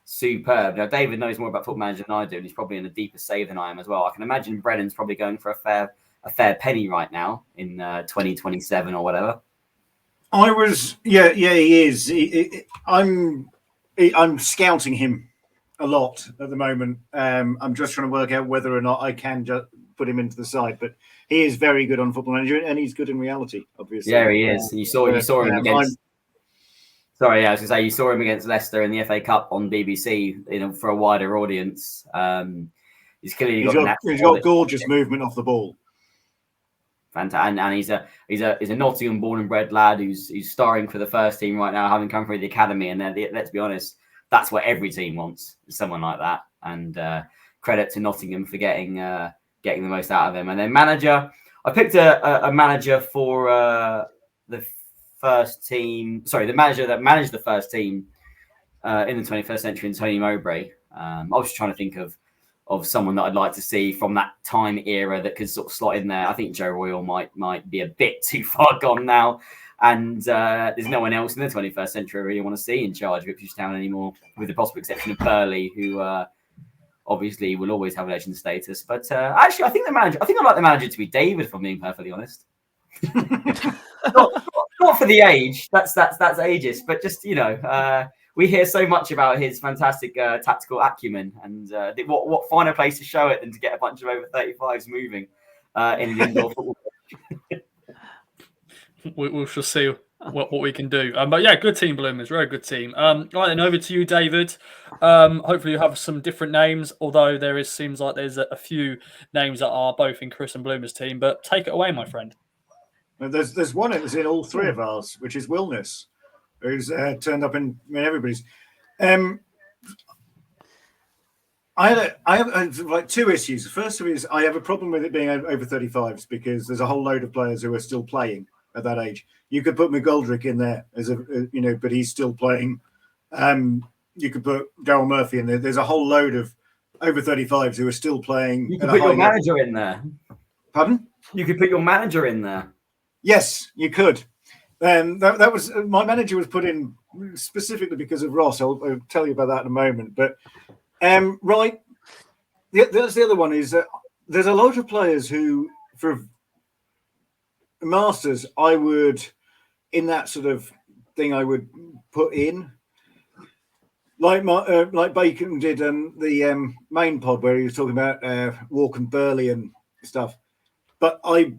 superb. Now David knows more about Football Manager than I do, and he's probably in a deeper save than I am as well. I can imagine Brennan's probably going for a fair penny right now in 2027 or whatever. He is. I'm scouting him a lot at the moment. I'm just trying to work out whether or not I can just put him into the side, but he is very good on Football Manager, and he's good in reality, obviously. Yeah, he is. You saw him against. Sorry, I was going to say you saw him against Leicester in the FA Cup on BBC, for a wider audience. He's clearly got gorgeous movement off the ball. Fantastic, and he's a Nottingham born and bred lad who's starring for the first team right now, having come through the academy. And let's be honest, that's what every team wants, someone like that. And credit to Nottingham for getting the most out of him. And then manager, I picked a manager for the first team. Sorry, the manager that managed the first team in the 21st century, Tony Mowbray. I was just trying to think of someone that I'd like to see from that time era that could sort of slot in there. I think Joe Royal might be a bit too far gone now. And there's no one else in the 21st century I really want to see in charge of Ipswich Town anymore, with the possible exception of Burley, who obviously will always have legend status. But actually, I think I'd like the manager to be David, if I'm being perfectly honest. not for the age, that's ageist, but just, we hear so much about his fantastic tactical acumen, and what finer place to show it than to get a bunch of over 35s moving in an indoor football. We shall see what we can do. But yeah, good team, Bloomers. Very good team. Right then, over to you, David. Hopefully you have some different names, although seems like there's a few names that are both in Chris and Bloomer's team. But take it away, my friend. There's one that's in all three of ours, which is Wilness, who's turned up in everybody's. I have like two issues. The first of is I have a problem with it being over 35s because there's a whole load of players who are still playing at that age. You could put McGoldrick in there as but he's still playing. You could put Daryl Murphy in there. There's a whole load of over 35s who are still playing. You could put your manager in there. Pardon? You could put your manager in there. Yes, you could. That was my manager was put in specifically because of Ross. I'll tell you about that in a moment. But right, that's the other one is that there's a lot of players who, for Masters, I would, in that sort of thing, I would put in. Like Bacon did the main pod where he was talking about Walk and Burley and stuff. But I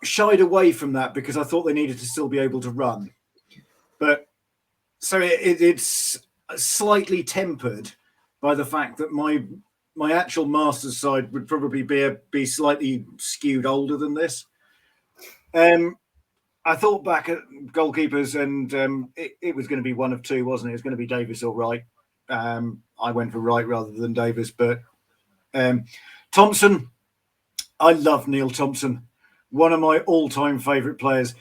shied away from that because I thought they needed to still be able to run. But so it's slightly tempered by the fact that my actual Masters side would probably be slightly skewed older than this. I thought back at goalkeepers and it was going to be one of two, wasn't it? It was going to be Davis or Wright. I went for Wright rather than Davis, but Thompson, I love Neil Thompson, one of my all-time favourite players.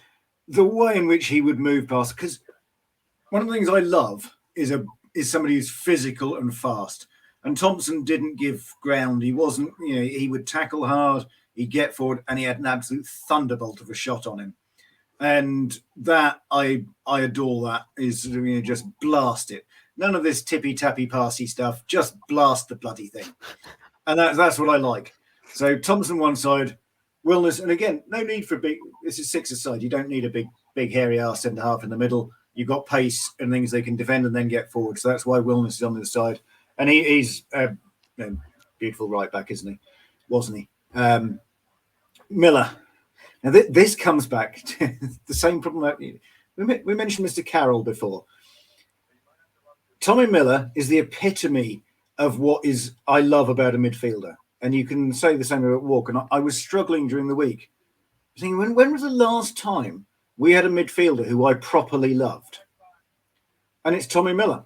The way in which he would move past, because one of the things I love is somebody who's physical and fast. And Thompson didn't give ground. He wasn't, he would tackle hard, he'd get forward, and he had an absolute thunderbolt of a shot on him. And that I adore. That is just blast it. None of this tippy-tappy passy stuff. Just blast the bloody thing. And that's what I like. So Thompson one side, Wilness, and again, no need for this is six-a-side. You don't need a big hairy ass centre-half in the middle. You've got pace and things they can defend and then get forward. So that's why Wilness is on the side. And he's a beautiful right back, isn't he? Wasn't he? Miller. Now, this comes back to the same problem that we mentioned Mr. Carroll before. Tommy Miller is the epitome of what I love about a midfielder. And you can say the same about Walker. And I was struggling during the week. Thinking, when was the last time we had a midfielder who I properly loved? And it's Tommy Miller.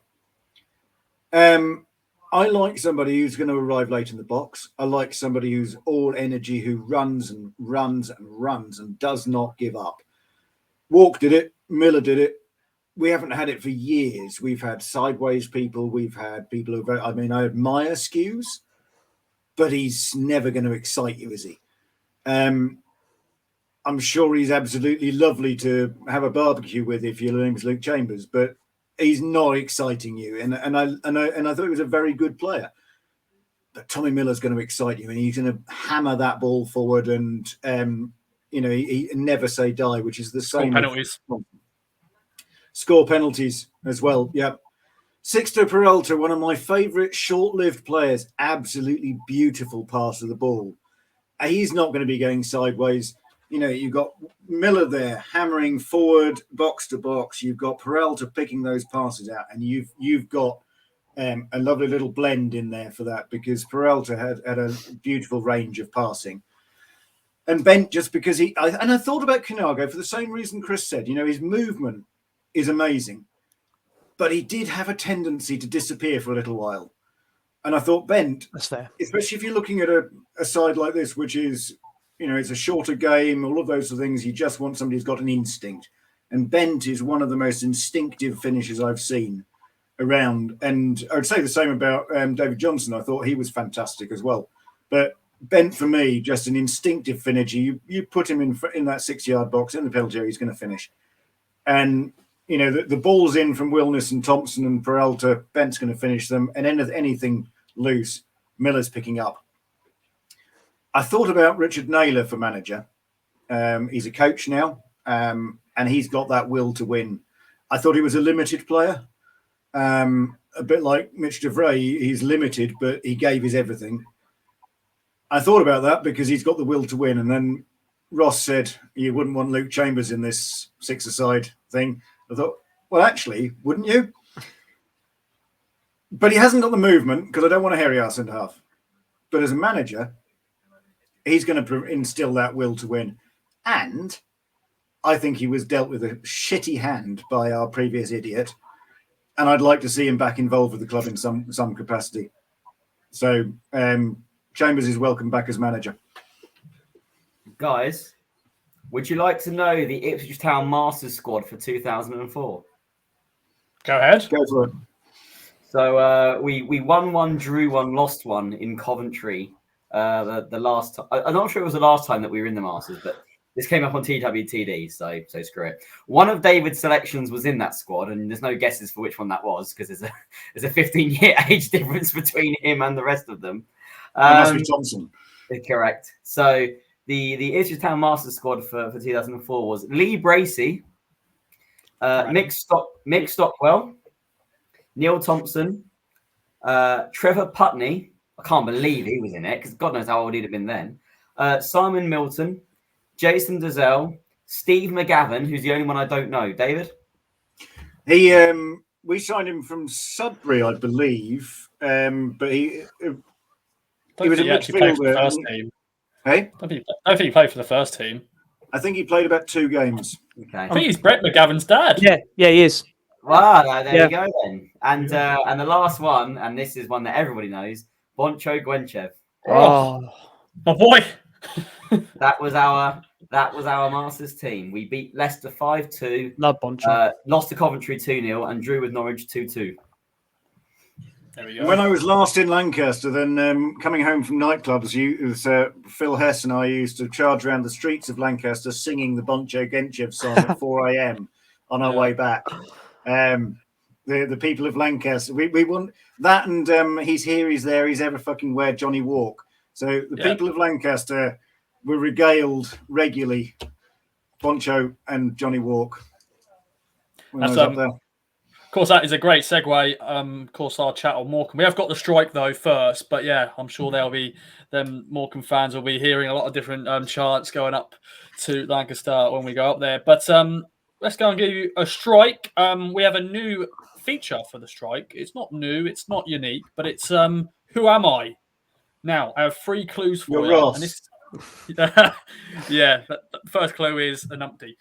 I like somebody who's going to arrive late in the box. I like somebody who's all energy, who runs and runs and runs and does not give up. Walk did it. Miller did it. We haven't had it for years. We've had sideways people. We've had people who, I admire Skews, but he's never going to excite you, is he? I'm sure he's absolutely lovely to have a barbecue with if your name's Luke Chambers, but he's not exciting you. And I thought he was a very good player. But Tommy Miller's going to excite you, and he's going to hammer that ball forward and, he never say die, which is the same. Penalties. Score penalties as well. Yep. Sixto Peralta, one of my favourite short-lived players. Absolutely beautiful pass of the ball. He's not going to be going sideways. You've got Miller there hammering forward, box to box. You've got Peralta picking those passes out, and you've got a lovely little blend in there for that because Peralta had a beautiful range of passing. And Bent, just because I thought about Canago for the same reason Chris said. His movement is amazing, but he did have a tendency to disappear for a little while. And I thought Bent, that's fair, especially if you're looking at a side like this, which is, it's a shorter game, all of those things. You just want somebody who's got an instinct. And Bent is one of the most instinctive finishers I've seen around. And I would say the same about David Johnson. I thought he was fantastic as well. But Bent, for me, just an instinctive finisher. You put him in that 6-yard box in the penalty area, he's going to finish. And the ball's in from Wilness and Thompson and Peralta. Bent's going to finish them, and anything loose, Miller's picking up. I thought about Richard Naylor for manager. He's a coach now, and he's got that will to win. I thought he was a limited player, a bit like Mitch DeVray. He's limited, but he gave his everything. I thought about that because he's got the will to win, and then Ross said you wouldn't want Luke Chambers in this six-a-side thing. I thought, well, actually, wouldn't you? But he hasn't got the movement because I don't want a hairy ass centre-half. But as a manager, he's going to instill that will to win. And I think he was dealt with a shitty hand by our previous idiot, and I'd like to see him back involved with the club in some capacity. So Chambers is welcome back as manager. Guys, would you like to know the Ipswich Town Masters squad for 2004? Go ahead. Go for it. So we won one, drew one, lost one in Coventry. The last time, I'm not sure it was the last time that we were in the Masters, but this came up on TWTD, so screw it. One of David's selections was in that squad, and there's no guesses for which one that was because there's a 15-year age difference between him and the rest of them. It must be Thompson. Correct. So the Ipswich Town Masters squad for 2004 was Lee Bracey, Mick Stockwell, Neil Thompson, Trevor Putney. I can't believe he was in it because God knows how old he'd have been then. Simon Milton, Jason Dazelle, Steve McGavin, who's the only one I don't know. David? We signed him from Sudbury, I believe, but he was a midfielder. Hey? I don't think he played for the first team. I think he played about 2 games. Okay. I think he's Brett McGavin's dad. Yeah, he is. Wow, there you go then. And the last one, and this is one that everybody knows, Boncho Gwenchev. Oh, my boy. That was our Masters team. We beat Leicester 5-2. Love Boncho. Lost to Coventry 2-0 and drew with Norwich 2-2. There we go. When I was last in Lancaster, then coming home from nightclubs, Phil Hess and I used to charge around the streets of Lancaster singing the Boncho Gwenchev song at 4 a.m. on our way back. The people of Lancaster, we want that, and he's here, he's there, he's ever fucking where, Johnny Walk. So the people of Lancaster were regaled regularly, Boncho and Johnny Walk. That's, of course, that is a great segue. Of course, our chat on Morecambe. We have got the strike though first, but yeah, I'm sure there'll be them Morecambe fans will be hearing a lot of different chants going up to Lancaster when we go up there. But let's go and give you a strike. We have a new feature for the strike. It's not new, it's not unique, but it's who am I? Now I have 3 clues for You're you. Ross. And this, yeah, the first clue is an umpty.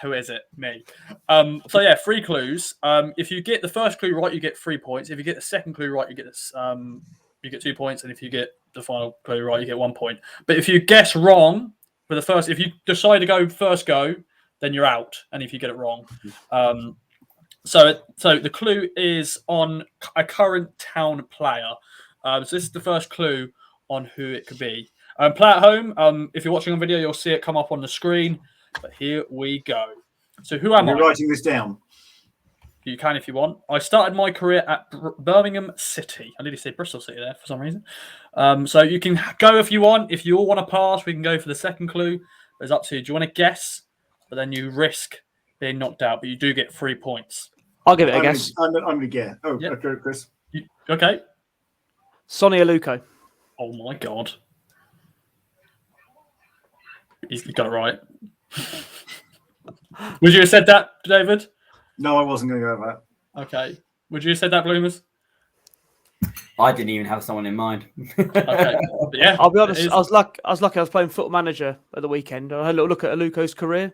Who is it? Me. So yeah, 3 clues. If you get the first clue right, you get 3 points. If you get the second clue right, you get 2 points, and if you get the final clue right, you get 1 point. But if you guess wrong for the first, if you decide to go first go, then you're out. And if you get it wrong, so the clue is on a current town player. So this is the first clue on who it could be. Play at home. If you're watching on video, you'll see it come up on the screen. But here we go. So who am I? You're writing this down. You can if you want. I started my career at Birmingham City. I nearly say Bristol City there for some reason. So you can go if you want. If you all want to pass, we can go for the second clue. But it's up to you. Do you want to guess? But then you risk being knocked out. But you do get 3 points. I'll give it a guess. I'm going to guess. Oh, Yep. okay, Chris. Okay. Sonny Aluko. Oh my God. He's got it right. Would you have said that, David? No, I wasn't going to go with that. Okay. Would you have said that, Bloomers? I didn't even have someone in mind. Okay. Yeah. I'll be honest. I was lucky. I was playing Football Manager at the weekend. I had a little look at Aluko's career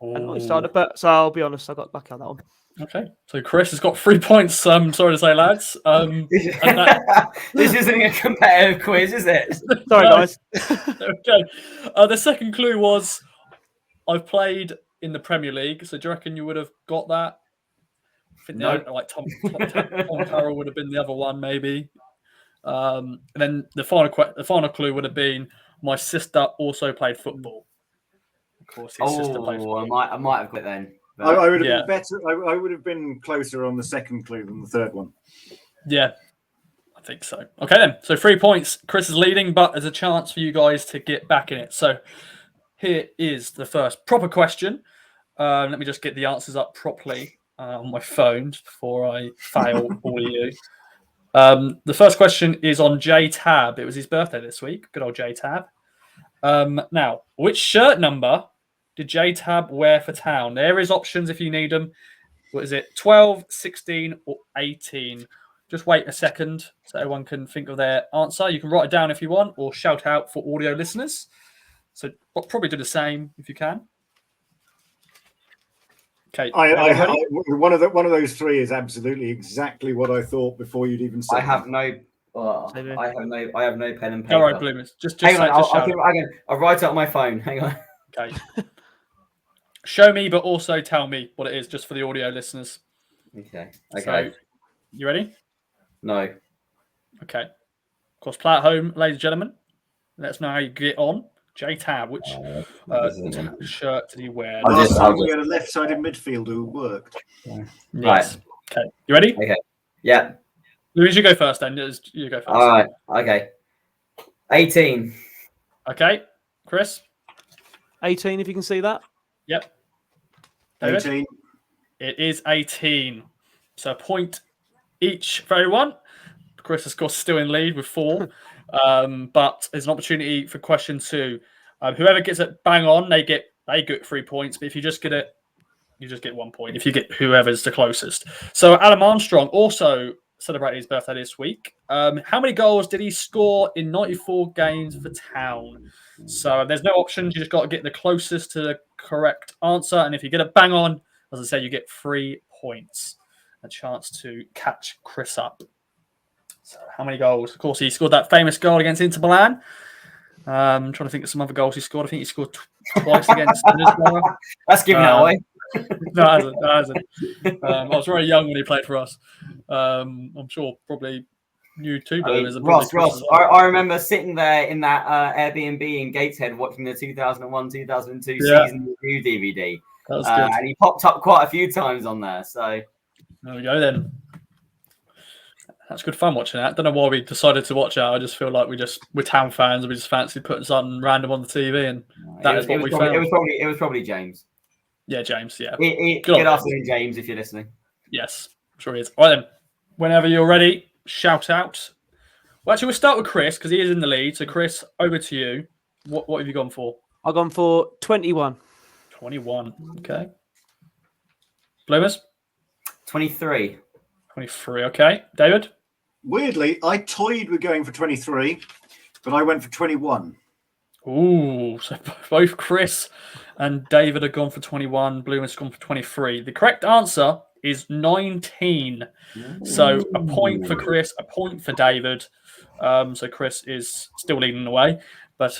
and what he started. But so I'll be honest. I got lucky on that one. Okay. So Chris has got 3 points. Sorry to say, lads. This isn't a competitive quiz, is it? Sorry, guys. Okay. The second clue was I've played in the Premier League. So do you reckon you would have got that? I think like Tom Carroll would have been the other one, maybe. And then the final clue would have been my sister also played football. Of course, his sister played football. I might have got it then. I would have been better. I would have been closer on the second clue than the third one. Yeah, I think so. Okay, then. So 3 points. Chris is leading, but there's a chance for you guys to get back in it. So here is the first proper question. Let me just get the answers up properly on my phone before I fail all of you. The first question is on J Tab. It was his birthday this week. Good old J Tab. Now, which shirt number did J Tab wear for town? There is options if you need them. What is it? 12, 16, or 18? Just wait a second so everyone can think of their answer. You can write it down if you want or shout out for audio listeners. So I'll probably do the same if you can. Okay. One of those three is absolutely exactly what I thought before you'd even said. I have no pen and paper. All right, Bloomers. Just hang on. I'll write it on my phone. Hang on. Okay. Show me, but also tell me what it is, just for the audio listeners. Okay. So, you ready? No. Okay. Of course, play at home, ladies and gentlemen. Let us know how you get on. J-Tab, which shirt did he wear? Last time we had a left-sided midfielder who worked. Yes. Right. Okay. You ready? Okay. Yeah. Louis, you go first then. You go first. All right. Okay. 18. Okay. Chris? 18, if you can see that. Yep. David? 18. It is 18. So a point each for everyone. Chris, of course, still in lead with 4. But there's an opportunity for question 2. Whoever gets it bang on, they get 3 points. But if you just get it, you just get 1 point. If you get whoever's the closest. So Adam Armstrong also celebrated his birthday this week. How many goals did he score in 94 games for Town? So there's no options. You just got to get the closest to the correct answer. And if you get it bang on, as I said, you get 3 points. A chance to catch Chris up. So how many goals? Of course, he scored that famous goal against Inter Milan. I'm trying to think of some other goals he scored. I think he scored twice against Middlesbrough. That's giving it away. No, it hasn't. I was very young when he played for us. I'm sure probably you too, Ross. I remember sitting there in that Airbnb in Gateshead watching the 2001-2002 season review DVD. That was good. And he popped up quite a few times on there. So there we go then. That's good fun watching that. Don't know why we decided to watch it. I just feel like we're Town fans and we just fancy putting something random on the TV, and that is what we found. It was probably James. Yeah, James. Yeah. Good afternoon, James, if you're listening. Yes, I'm sure he is. All right then. Whenever you're ready, shout out. Well, actually, we'll start with Chris because he is in the lead. So, Chris, over to you. What have you gone for? I've gone for 21. 21. Okay. Bloomers? 23. 23. Okay. David? Weirdly, I toyed with going for 23, but I went for 21. Ooh, so both Chris and David have gone for 21. Bloomers gone for 23. The correct answer is 19. So a point for Chris, a point for David. So Chris is still leading the way, but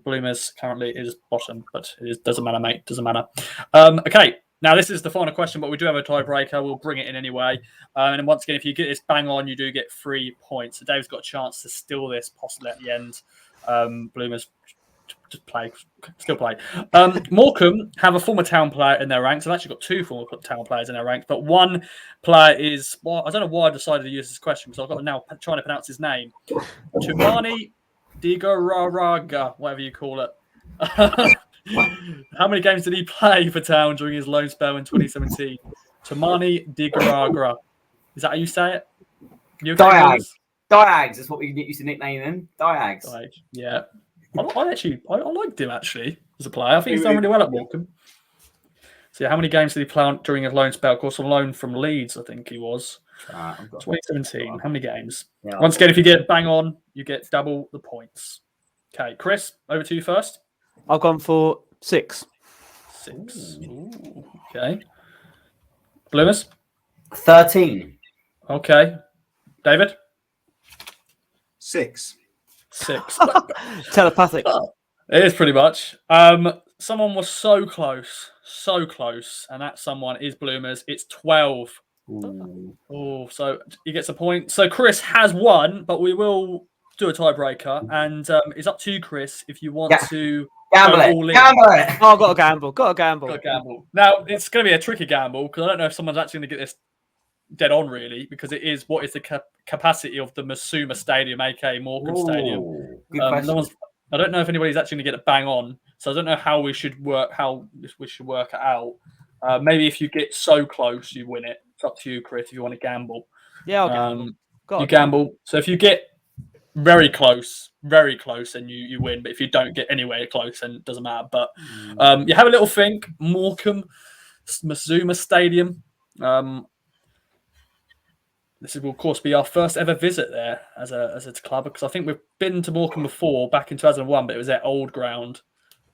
Bloomers currently is bottom. But it doesn't matter, mate. Doesn't matter. Okay. Now, this is the final question, but we do have a tiebreaker. We'll bring it in anyway. And then once again, if you get this bang on, you do get 3 points. So Dave's got a chance to steal this possibly at the end. Bloomers still play. Morecambe have a former Town player in their ranks. I've actually got 2 former Town players in their ranks, but one player is, well, I don't know why I decided to use this question because I've got to now trying to pronounce his name. Tumani Digaraga, whatever you call it. How many games did he play for Town during his loan spell in 2017? Tumani Digaraga. Is that how you say it? Diags. Diags is what we used to nickname him. Diags. Yeah. I liked him actually as a player. I think he's done really well at Morecambe. So, how many games did he play during his loan spell? Of course, on loan from Leeds, I think he was. 2017. How many games? Yeah, once again, if you get bang on, you get double the points. Okay, Chris, over to you first. I've gone for 6. 6. Ooh, okay. Bloomers? 13. Okay. David? 6. Telepathic. It is pretty much. Someone was so close, and that someone is Bloomers. It's 12. Oh, so he gets a point. So Chris has won, but we will do a tiebreaker, and it's up to you, Chris, if you want to gamble it. Oh, I've got to gamble. Now, it's going to be a tricky gamble because I don't know if someone's actually going to get this dead on, really, because it is what is the capacity of the Masuma Stadium, aka Morecambe Stadium. I don't know if anybody's actually going to get it bang on, so I don't know how we should work it out. Maybe if you get so close, you win it. It's up to you, Chris, if you want to gamble. Yeah, I'll gamble. You gamble. So if you get very close, and you win. But if you don't get anywhere close, then it doesn't matter. But you have a little think. Morecambe, Masuma Stadium. This will, of course, be our first ever visit there as a club, because I think we've been to Morecambe before back in 2001, but it was their old ground.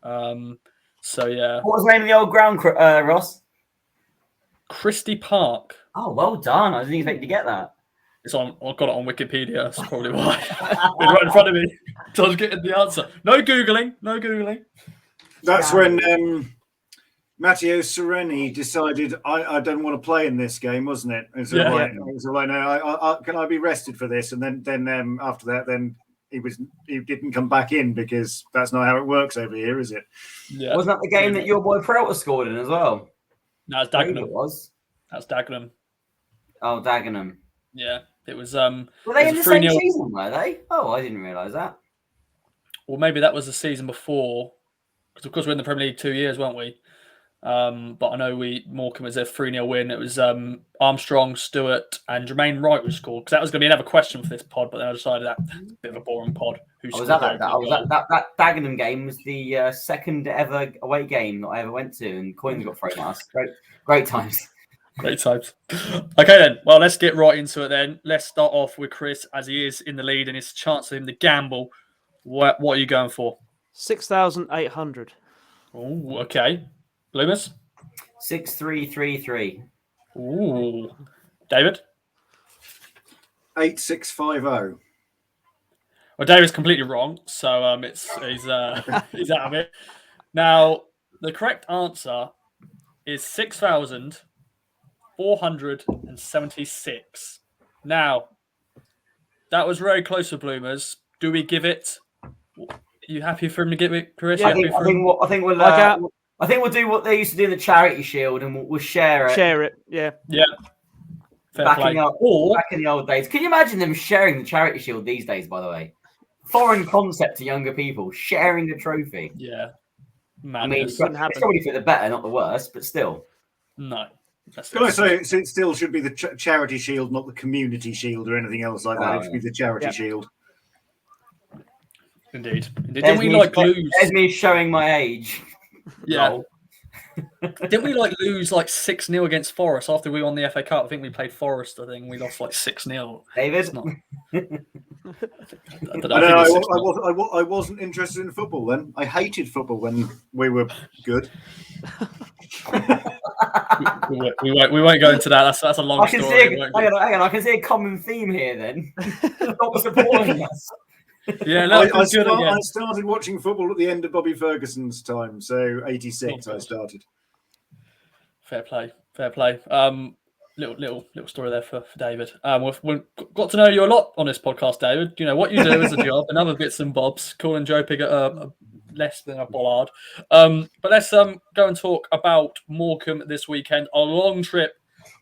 So yeah. What was the name of the old ground, Ross? Christie Park. Oh, well done. I didn't expect you to get that. It's on. I've got it on Wikipedia. That's probably why. It's right in front of me. So I was getting the answer. No googling. No googling. That's when Matteo Sereni decided I don't want to play in this game, wasn't it? It was all right. It was all right. No, can I be rested for this? And then after that, then he didn't come back in because that's not how it works over here, is it? Yeah. Wasn't that the game that your boy Peralta scored in as well? No, it's Dagenham. It was. That's Dagenham. Oh, Dagenham. Yeah, it was. Were they in the same season? Were they? Oh, I didn't realise that. Well, maybe that was the season before, because of course we're in the Premier League 2 years, weren't we? But I know Morecambe was a 3-0 win. It was Armstrong, Stewart, and Jermaine Wright who scored. Because that was going to be another question for this pod, but then I decided that a bit of a boring pod. That Dagenham game was the second ever away game that I ever went to, and coins got thrown at us. Great times. Great times. Okay then. Well, let's get right into it then. Let's start off with Chris, as he is in the lead, and it's a chance for him to gamble. What are you going for? 6,800. Oh, okay. Bloomers? 6,333. Ooh. David? 8,650. Well, David's completely wrong, so he's out of it. Now, the correct answer is 6,476. Now, that was very close for Bloomers. Do we give it? Are you happy for him to give it, Chris? Yeah, I think we'll do what they used to do in the Charity Shield, and we'll share it. Share it, yeah. Yeah. Back in the old days. Can you imagine them sharing the Charity Shield these days, by the way? Foreign concept to younger people, sharing the trophy. Yeah. I mean, it's probably for the better, not the worse, but still. No. Can I say it still should be the Charity Shield, not the Community Shield or anything else like that? It should be the Charity Shield. Indeed. Didn't we lose? There's me showing my age. Yeah. Didn't we lose 6-0 against Forest after we won the FA Cup? I think we played Forest. I think we lost 6-0. David? I wasn't interested in football then. I hated football when we were good. we won't go into that. That's a long story. Hang on. I can see a common theme here then. Not supporting us. Yeah, I started watching football at the end of Bobby Ferguson's time, so 86 I started. Fair play. Little story there for David. We've got to know you a lot on this podcast, David. You know what you do as a job and other bits and bobs. Calling Joe Piggott less than a bollard. But let's go and talk about Morecambe this weekend. A long trip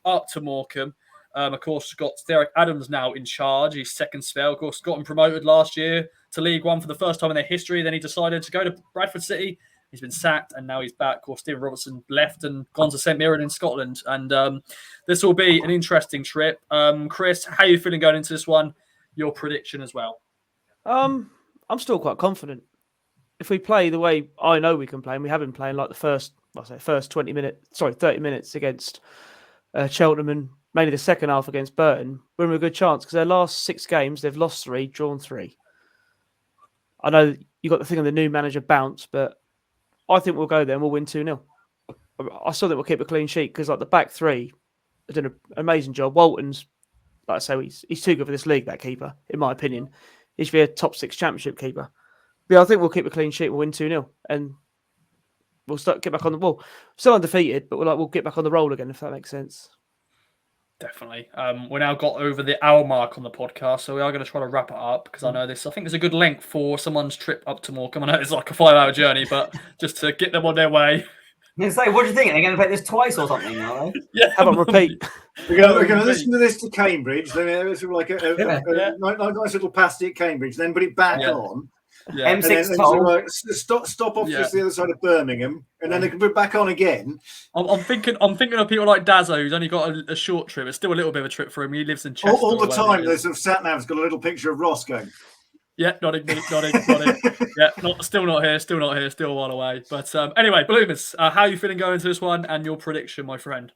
up to Morecambe. Of course, got Derek Adams now in charge. His second spell. Of course, got him promoted last year to League One for the first time in their history. Then he decided to go to Bradford City. He's been sacked, and now he's back. Of course, Stephen Robertson left and gone to St Mirren in Scotland. And this will be an interesting trip. Chris, how are you feeling going into this one? Your prediction as well. I'm still quite confident. If we play the way I know we can play, and we have been playing like the first 30 minutes against Cheltenham and mainly the second half against Burton, we're in a good chance because their last 6 games, they've lost 3, drawn 3. I know you got the thing on the new manager bounce, but I think we'll go there and we'll win 2-0. I still think we'll keep a clean sheet because the back 3 have done an amazing job. Walton's, like I say, he's too good for this league, that keeper, in my opinion. He should be a top 6 championship keeper. But yeah, I think we'll keep a clean sheet, we'll win 2-0 and we'll get back on the ball. Still undefeated, but we'll get back on the roll again, if that makes sense. Definitely. We now got over the hour mark on the podcast, so we are going to try to wrap it up because I think there's a good length for someone's trip up to Morecambe. I know it's like a 5-hour journey, but just to get them on their way. What do you think? Are they going to play this twice or something? Are they? Yeah. How about repeat? We're going to listen to this to Cambridge. Then it's like a nice little pasty at Cambridge. Then put it back on. Yeah. M6 stop off just the other side of Birmingham, and then they can put it back on again. I'm thinking of people like Dazzo, who's only got a short trip. It's still a little bit of a trip for him. He lives in Chester. All the time, there's sort of sat nav's got a little picture of Ross going. Yeah, nodding. Yeah, still not here, still a while away. But anyway, Bloomers, how are you feeling going into this one and your prediction, my friend?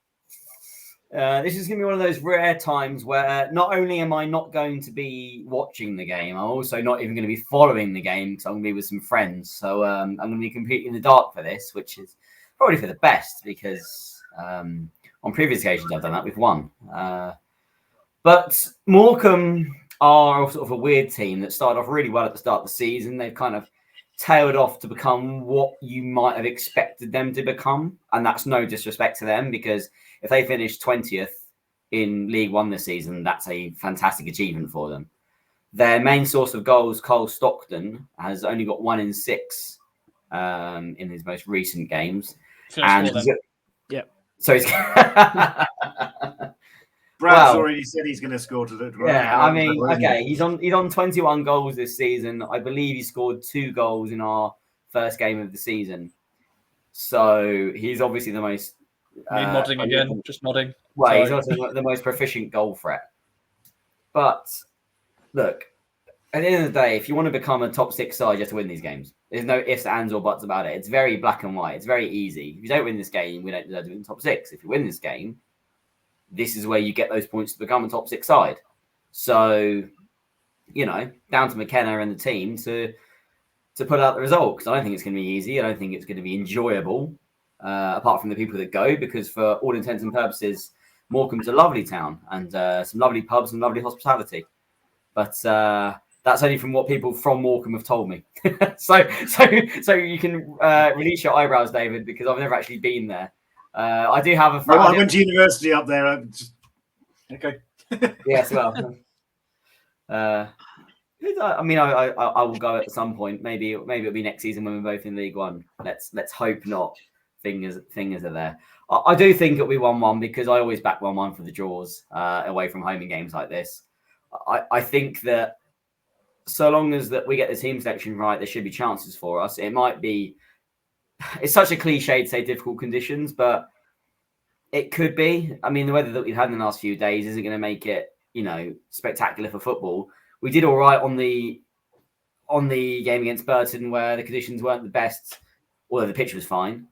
This is going to be one of those rare times where not only am I not going to be watching the game, I'm also not even going to be following the game because I'm going to be with some friends. So I'm going to be completely in the dark for this, which is probably for the best because On previous occasions, I've done that. We've won. But Morecambe are sort of a weird team that started off really well at the start of the season. They've kind of tailed off to become what you might have expected them to become. And that's no disrespect to them, because if they finish 20th in League One this season, that's a fantastic achievement for them. Their main source of goals, Cole Stockton, has only got 1 in 6 in his most recent games. So he's Brad's already said he's going to score today. Yeah, I mean, okay, he's on 21 goals this season. I believe he scored 2 goals in our first game of the season. So he's obviously the most... nodding again, just nodding. Well, he's also the most proficient goal threat. But look, at the end of the day, if you want to become a top 6 side, you have to win these games. There's no ifs, ands, or buts about it. It's very black and white. It's very easy. If you don't win this game, we don't deserve to be in the top 6. If you win this game, this is where you get those points to become a top 6 side. So, down to McKenna and the team to put out the result, because I don't think it's going to be easy. I don't think it's going to be enjoyable, apart from the people that go, because for all intents and purposes, Morecambe's a lovely town and some lovely pubs and lovely hospitality. But that's only from what people from Morecambe have told me. so you can release your eyebrows, David, because I've never actually been there. I do have a friend. I went to university up there. Okay. Yes, well. I mean, I will go at some point. Maybe it'll be next season when we're both in League One. Let's hope not. Fingers are there. I do think it'll be 1-1, because I always back 1-1 for the draws away from home in games like this. I think that so long as that we get the team selection right, there should be chances for us. It might be. It's such a cliche to say difficult conditions, but it could be. I mean, the weather that we've had in the last few days isn't going to make it, spectacular for football. We did all right on the game against Burton, where the conditions weren't the best, although the pitch was fine.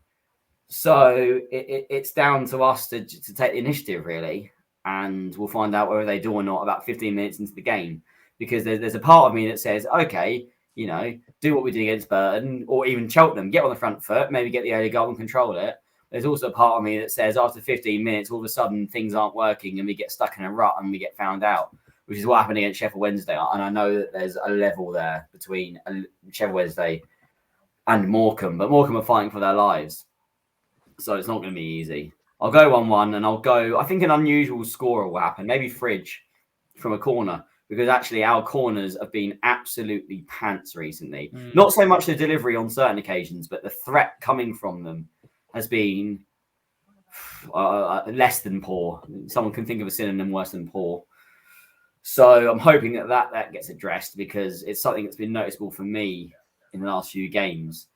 So it's down to us to take the initiative, really, and we'll find out whether they do or not about 15 minutes into the game. Because there's a part of me that says, okay, do what we did against Burton or even Cheltenham, get on the front foot, maybe get the early goal and control it. There's also a part of me that says after 15 minutes, all of a sudden things aren't working and we get stuck in a rut and we get found out, which is what happened against Sheffield Wednesday. And I know that there's a level there between Sheffield Wednesday and Morecambe, but Morecambe are fighting for their lives. So it's not going to be easy. I'll go 1-1 and I think an unusual scorer will happen, maybe Fridge from a corner. Because actually our corners have been absolutely pants recently. Not so much the delivery on certain occasions, but the threat coming from them has been less than poor. Someone can think of a synonym worse than poor. So I'm hoping that gets addressed, because it's something that's been noticeable for me in the last few games.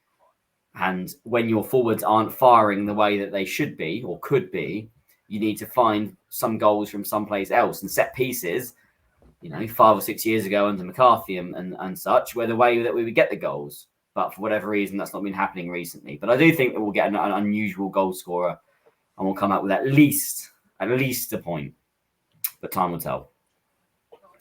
And when your forwards aren't firing the way that they should be or could be, you need to find some goals from someplace else. And set pieces, 5 or 6 years ago under McCarthy and such, were the way that we would get the goals. But for whatever reason, that's not been happening recently. But I do think that we'll get an unusual goal scorer and we'll come out with at least a point. But time will tell.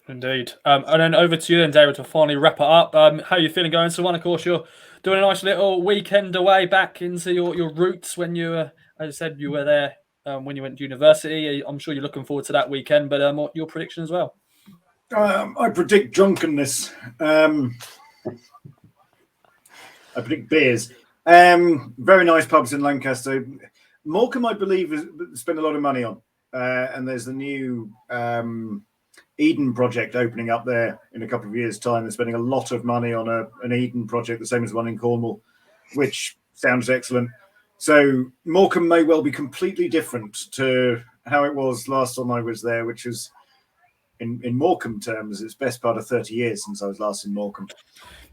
Indeed. And then over to you then, David, to finally wrap it up. How are you feeling going to one? Of course, you're doing a nice little weekend away back into your roots when you were, as I said, you were there when you went to university. I'm sure you're looking forward to that weekend, but what your prediction as well? I predict drunkenness. I predict beers. Very nice pubs in Lancaster. Morecambe, I believe, has spent a lot of money on. And there's the new Eden project opening up there in a couple of years' time. They're spending a lot of money on an Eden project, the same as the one in Cornwall, which sounds excellent. So Morecambe may well be completely different to how it was last time I was there, which was... In Morecambe terms, it's best part of 30 years since I was last in Morecambe.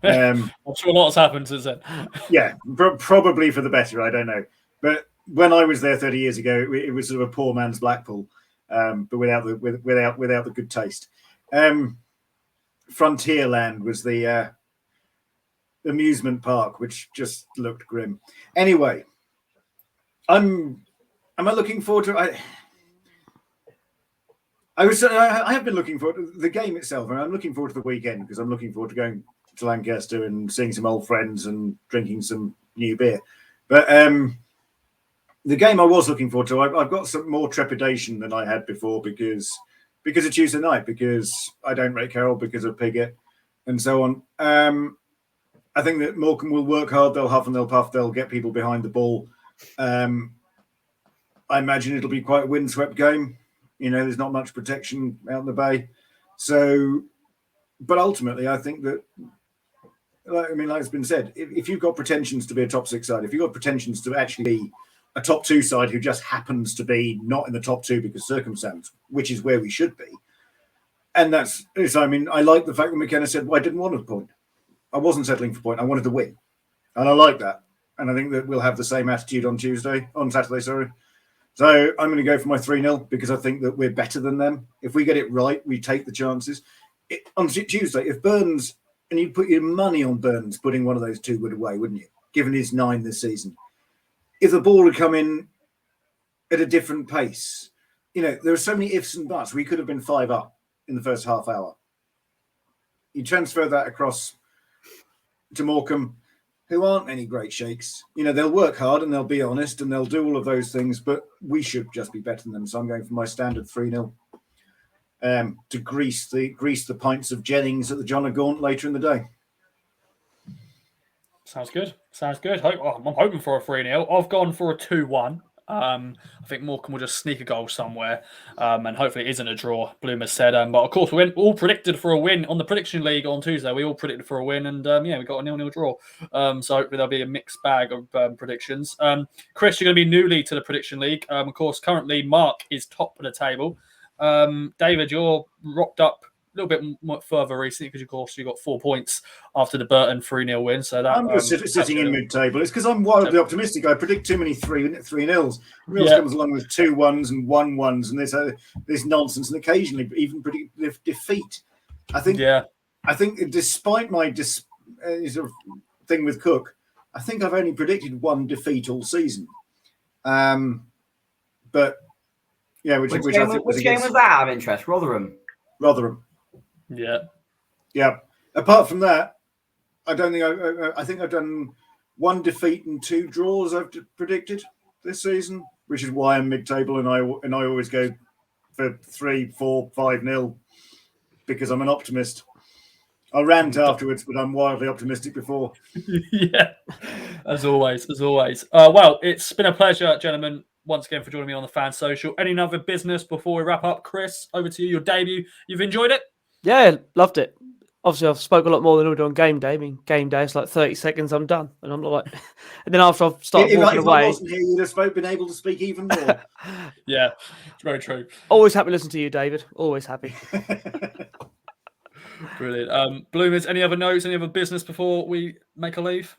I'm sure a lot has happened since then. Yeah, probably for the better. I don't know. But when I was there 30 years ago, it was sort of a poor man's Blackpool, but without the good taste. Frontierland was the amusement park, which just looked grim. Anyway, am I looking forward to it? I have been looking forward to the game itself, and I'm looking forward to the weekend because I'm looking forward to going to Lancaster and seeing some old friends and drinking some new beer. But the game I was looking forward to, I've got some more trepidation than I had before because of Tuesday night, because I don't rate Carroll, because of Piggott and so on. I think that Morecambe will work hard. They'll huff and they'll puff. They'll get people behind the ball. I imagine it'll be quite a windswept game. There's not much protection out in the bay. So, but ultimately, I think that, like it's been said, if you've got pretensions to be a top 6 side, if you've got pretensions to actually be a top 2 side who just happens to be not in the top 2 because circumstance, which is where we should be. And I like the fact that McKenna said, well, I didn't want a point. I wasn't settling for a point. I wanted to win. And I like that. And I think that we'll have the same attitude on Saturday. So I'm going to go for my 3-0 because I think that we're better than them. If we get it right, we take the chances. On Tuesday, if Burns, and you'd put your money on Burns putting one of those 2 would away, wouldn't you? Given his 9 this season. If the ball had come in at a different pace, there are so many ifs and buts. We could have been 5 up in the first half hour. You transfer that across to Morecambe, who aren't any great shakes. They'll work hard and they'll be honest and they'll do all of those things, but we should just be better than them. So I'm going for my standard 3-0 to grease the pints of Jennings at the John O'Gaunt later in the day. Sounds good. I'm hoping for a 3-0. I've gone for a 2-1. I think Morecambe will just sneak a goal somewhere, and hopefully it isn't a draw, Bloom has said. But of course, we all predicted for a win on the prediction league on Tuesday. We all predicted for a win, and we got a 0-0 draw. So hopefully there'll be a mixed bag of predictions. Chris, you're going to be newly to the prediction league. Of course, currently Mark is top of the table. David, you're rocked up a little bit more further recently because, of course, you got 4 points after the Burton 3-0 win. So that I'm just sitting in mid-table. It's because I'm wildly optimistic. I predict too many 3-0s. Reals comes along with 2-1s and 1-1s, and there's nonsense, and occasionally even predict defeat. I think despite my sort of thing with Cook, I think I've only predicted 1 defeat all season. But yeah, which game was that out of interest? Rotherham. Yeah. Apart from that, I don't think I think I've done 1 defeat and 2 draws I've predicted this season, which is why I'm mid-table and I always go for 3, 4, 5-0 because I'm an optimist. I'll rant afterwards, but I'm wildly optimistic before. Yeah, as always. Well, it's been a pleasure, gentlemen, once again for joining me on the Fan Social. Any other business before we wrap up? Chris, over to you. Your debut. You've enjoyed it? Yeah, loved it. Obviously, I've spoke a lot more than I would on game day. I mean, game day, it's like 30 seconds, I'm done. And I'm not like... And then after I've started walking away... If I wasn't here, you'd have been able to speak even more. Yeah, it's very true. Always happy to listen to you, David. Always happy. Brilliant. Bloomers, any other notes, any other business before we make a leave?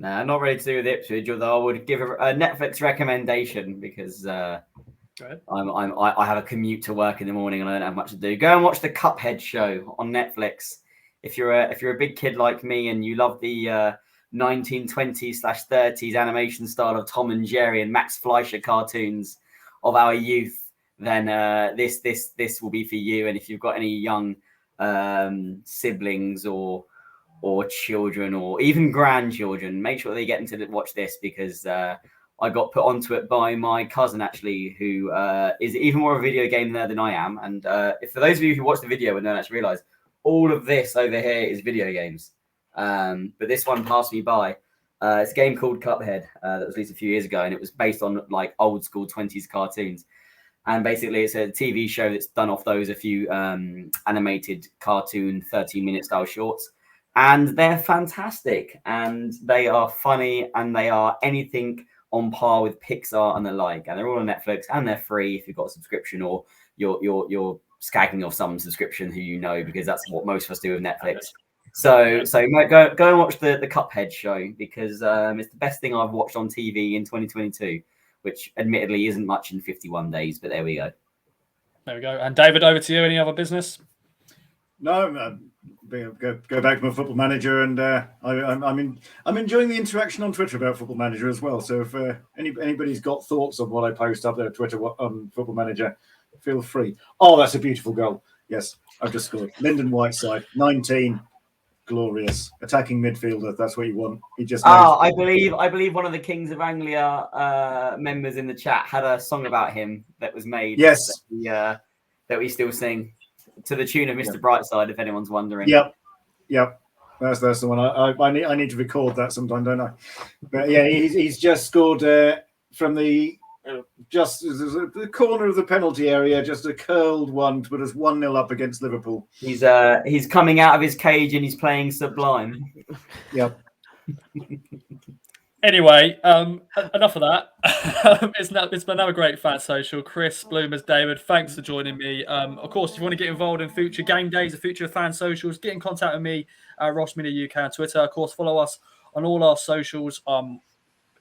Nah, not ready to do with Ipswich, although I would give a Netflix recommendation because... I have a commute to work in the morning and I don't have much to do. Go and watch the Cuphead show on Netflix. If you're a big kid like me and you love the 1920s/30s animation style of Tom and Jerry and Max Fleischer cartoons of our youth, then this will be for you. And if you've got any young siblings or children or even grandchildren, make sure they get into watch this because I got put onto it by my cousin, actually, who is even more of a video game nerd than I am. And for those of you who watch the video and don't actually realise, all of this over here is video games. But this one passed me by. It's a game called Cuphead that was released a few years ago, and it was based on like old school 20s cartoons. And basically, it's a TV show that's done off those a few animated cartoon 13-minute style shorts. And they're fantastic. And they are funny, and they are anything on par with Pixar and the like, and they're all on Netflix and they're free if you've got a subscription or you're skagging off some subscription who you know, because that's what most of us do with Netflix. So go and watch the Cuphead show because it's the best thing I've watched on TV in 2022, which admittedly isn't much in 51 days, but there we go. There we go. And David, over to you. Any other business? No, go back to my Football Manager, and I'm enjoying the interaction on Twitter about Football Manager as well. So if anybody's got thoughts on what I post up there on Twitter on Football Manager, feel free. Oh, that's a beautiful goal. Yes, I've just scored. Lyndon Whiteside, 19. glorious. Attacking midfielder, that's what you want. He just Ah, knows. I believe one of the Kings of Anglia members in the chat had a song about him that was made. Yes. That we still sing to the tune of Mr. Brightside, if anyone's wondering. Yep. That's the one. I need to record that sometime, don't I? But yeah, he's just scored from the the corner of the penalty area, just a curled one to put us 1-0 up against Liverpool. He's coming out of his cage and he's playing Sublime. Yep. Anyway, enough of that. It's been another great fan social. Chris, Bloomers, David, thanks for joining me. Of course, if you want to get involved in future game days, the future fan socials, get in contact with me, Ross Media UK on Twitter. Of course, follow us on all our socials,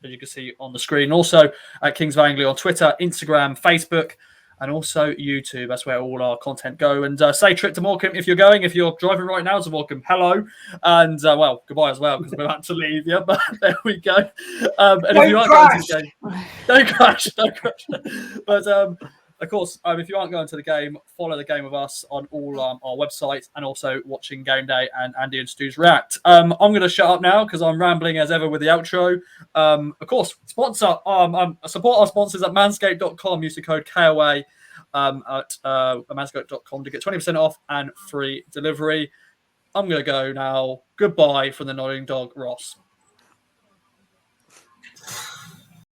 as you can see on the screen. Also at Kings of Anglia on Twitter, Instagram, Facebook, and also YouTube. That's where all our content go. And safe trip to Morecambe if you're going. If you're driving right now to Morecambe, hello. And, well, goodbye as well, because we're about to leave. Yeah, but there we go. And if you aren't going to the game, don't crash. But, of course, if you aren't going to the game, follow the game with us on all our websites and also watching Game Day and Andy and Stu's React. I'm going to shut up now because I'm rambling as ever with the outro. Of course, support our sponsors at manscaped.com. Use the code KOA at manscaped.com to get 20% off and free delivery. I'm going to go now. Goodbye from the Nodding Dog, Ross.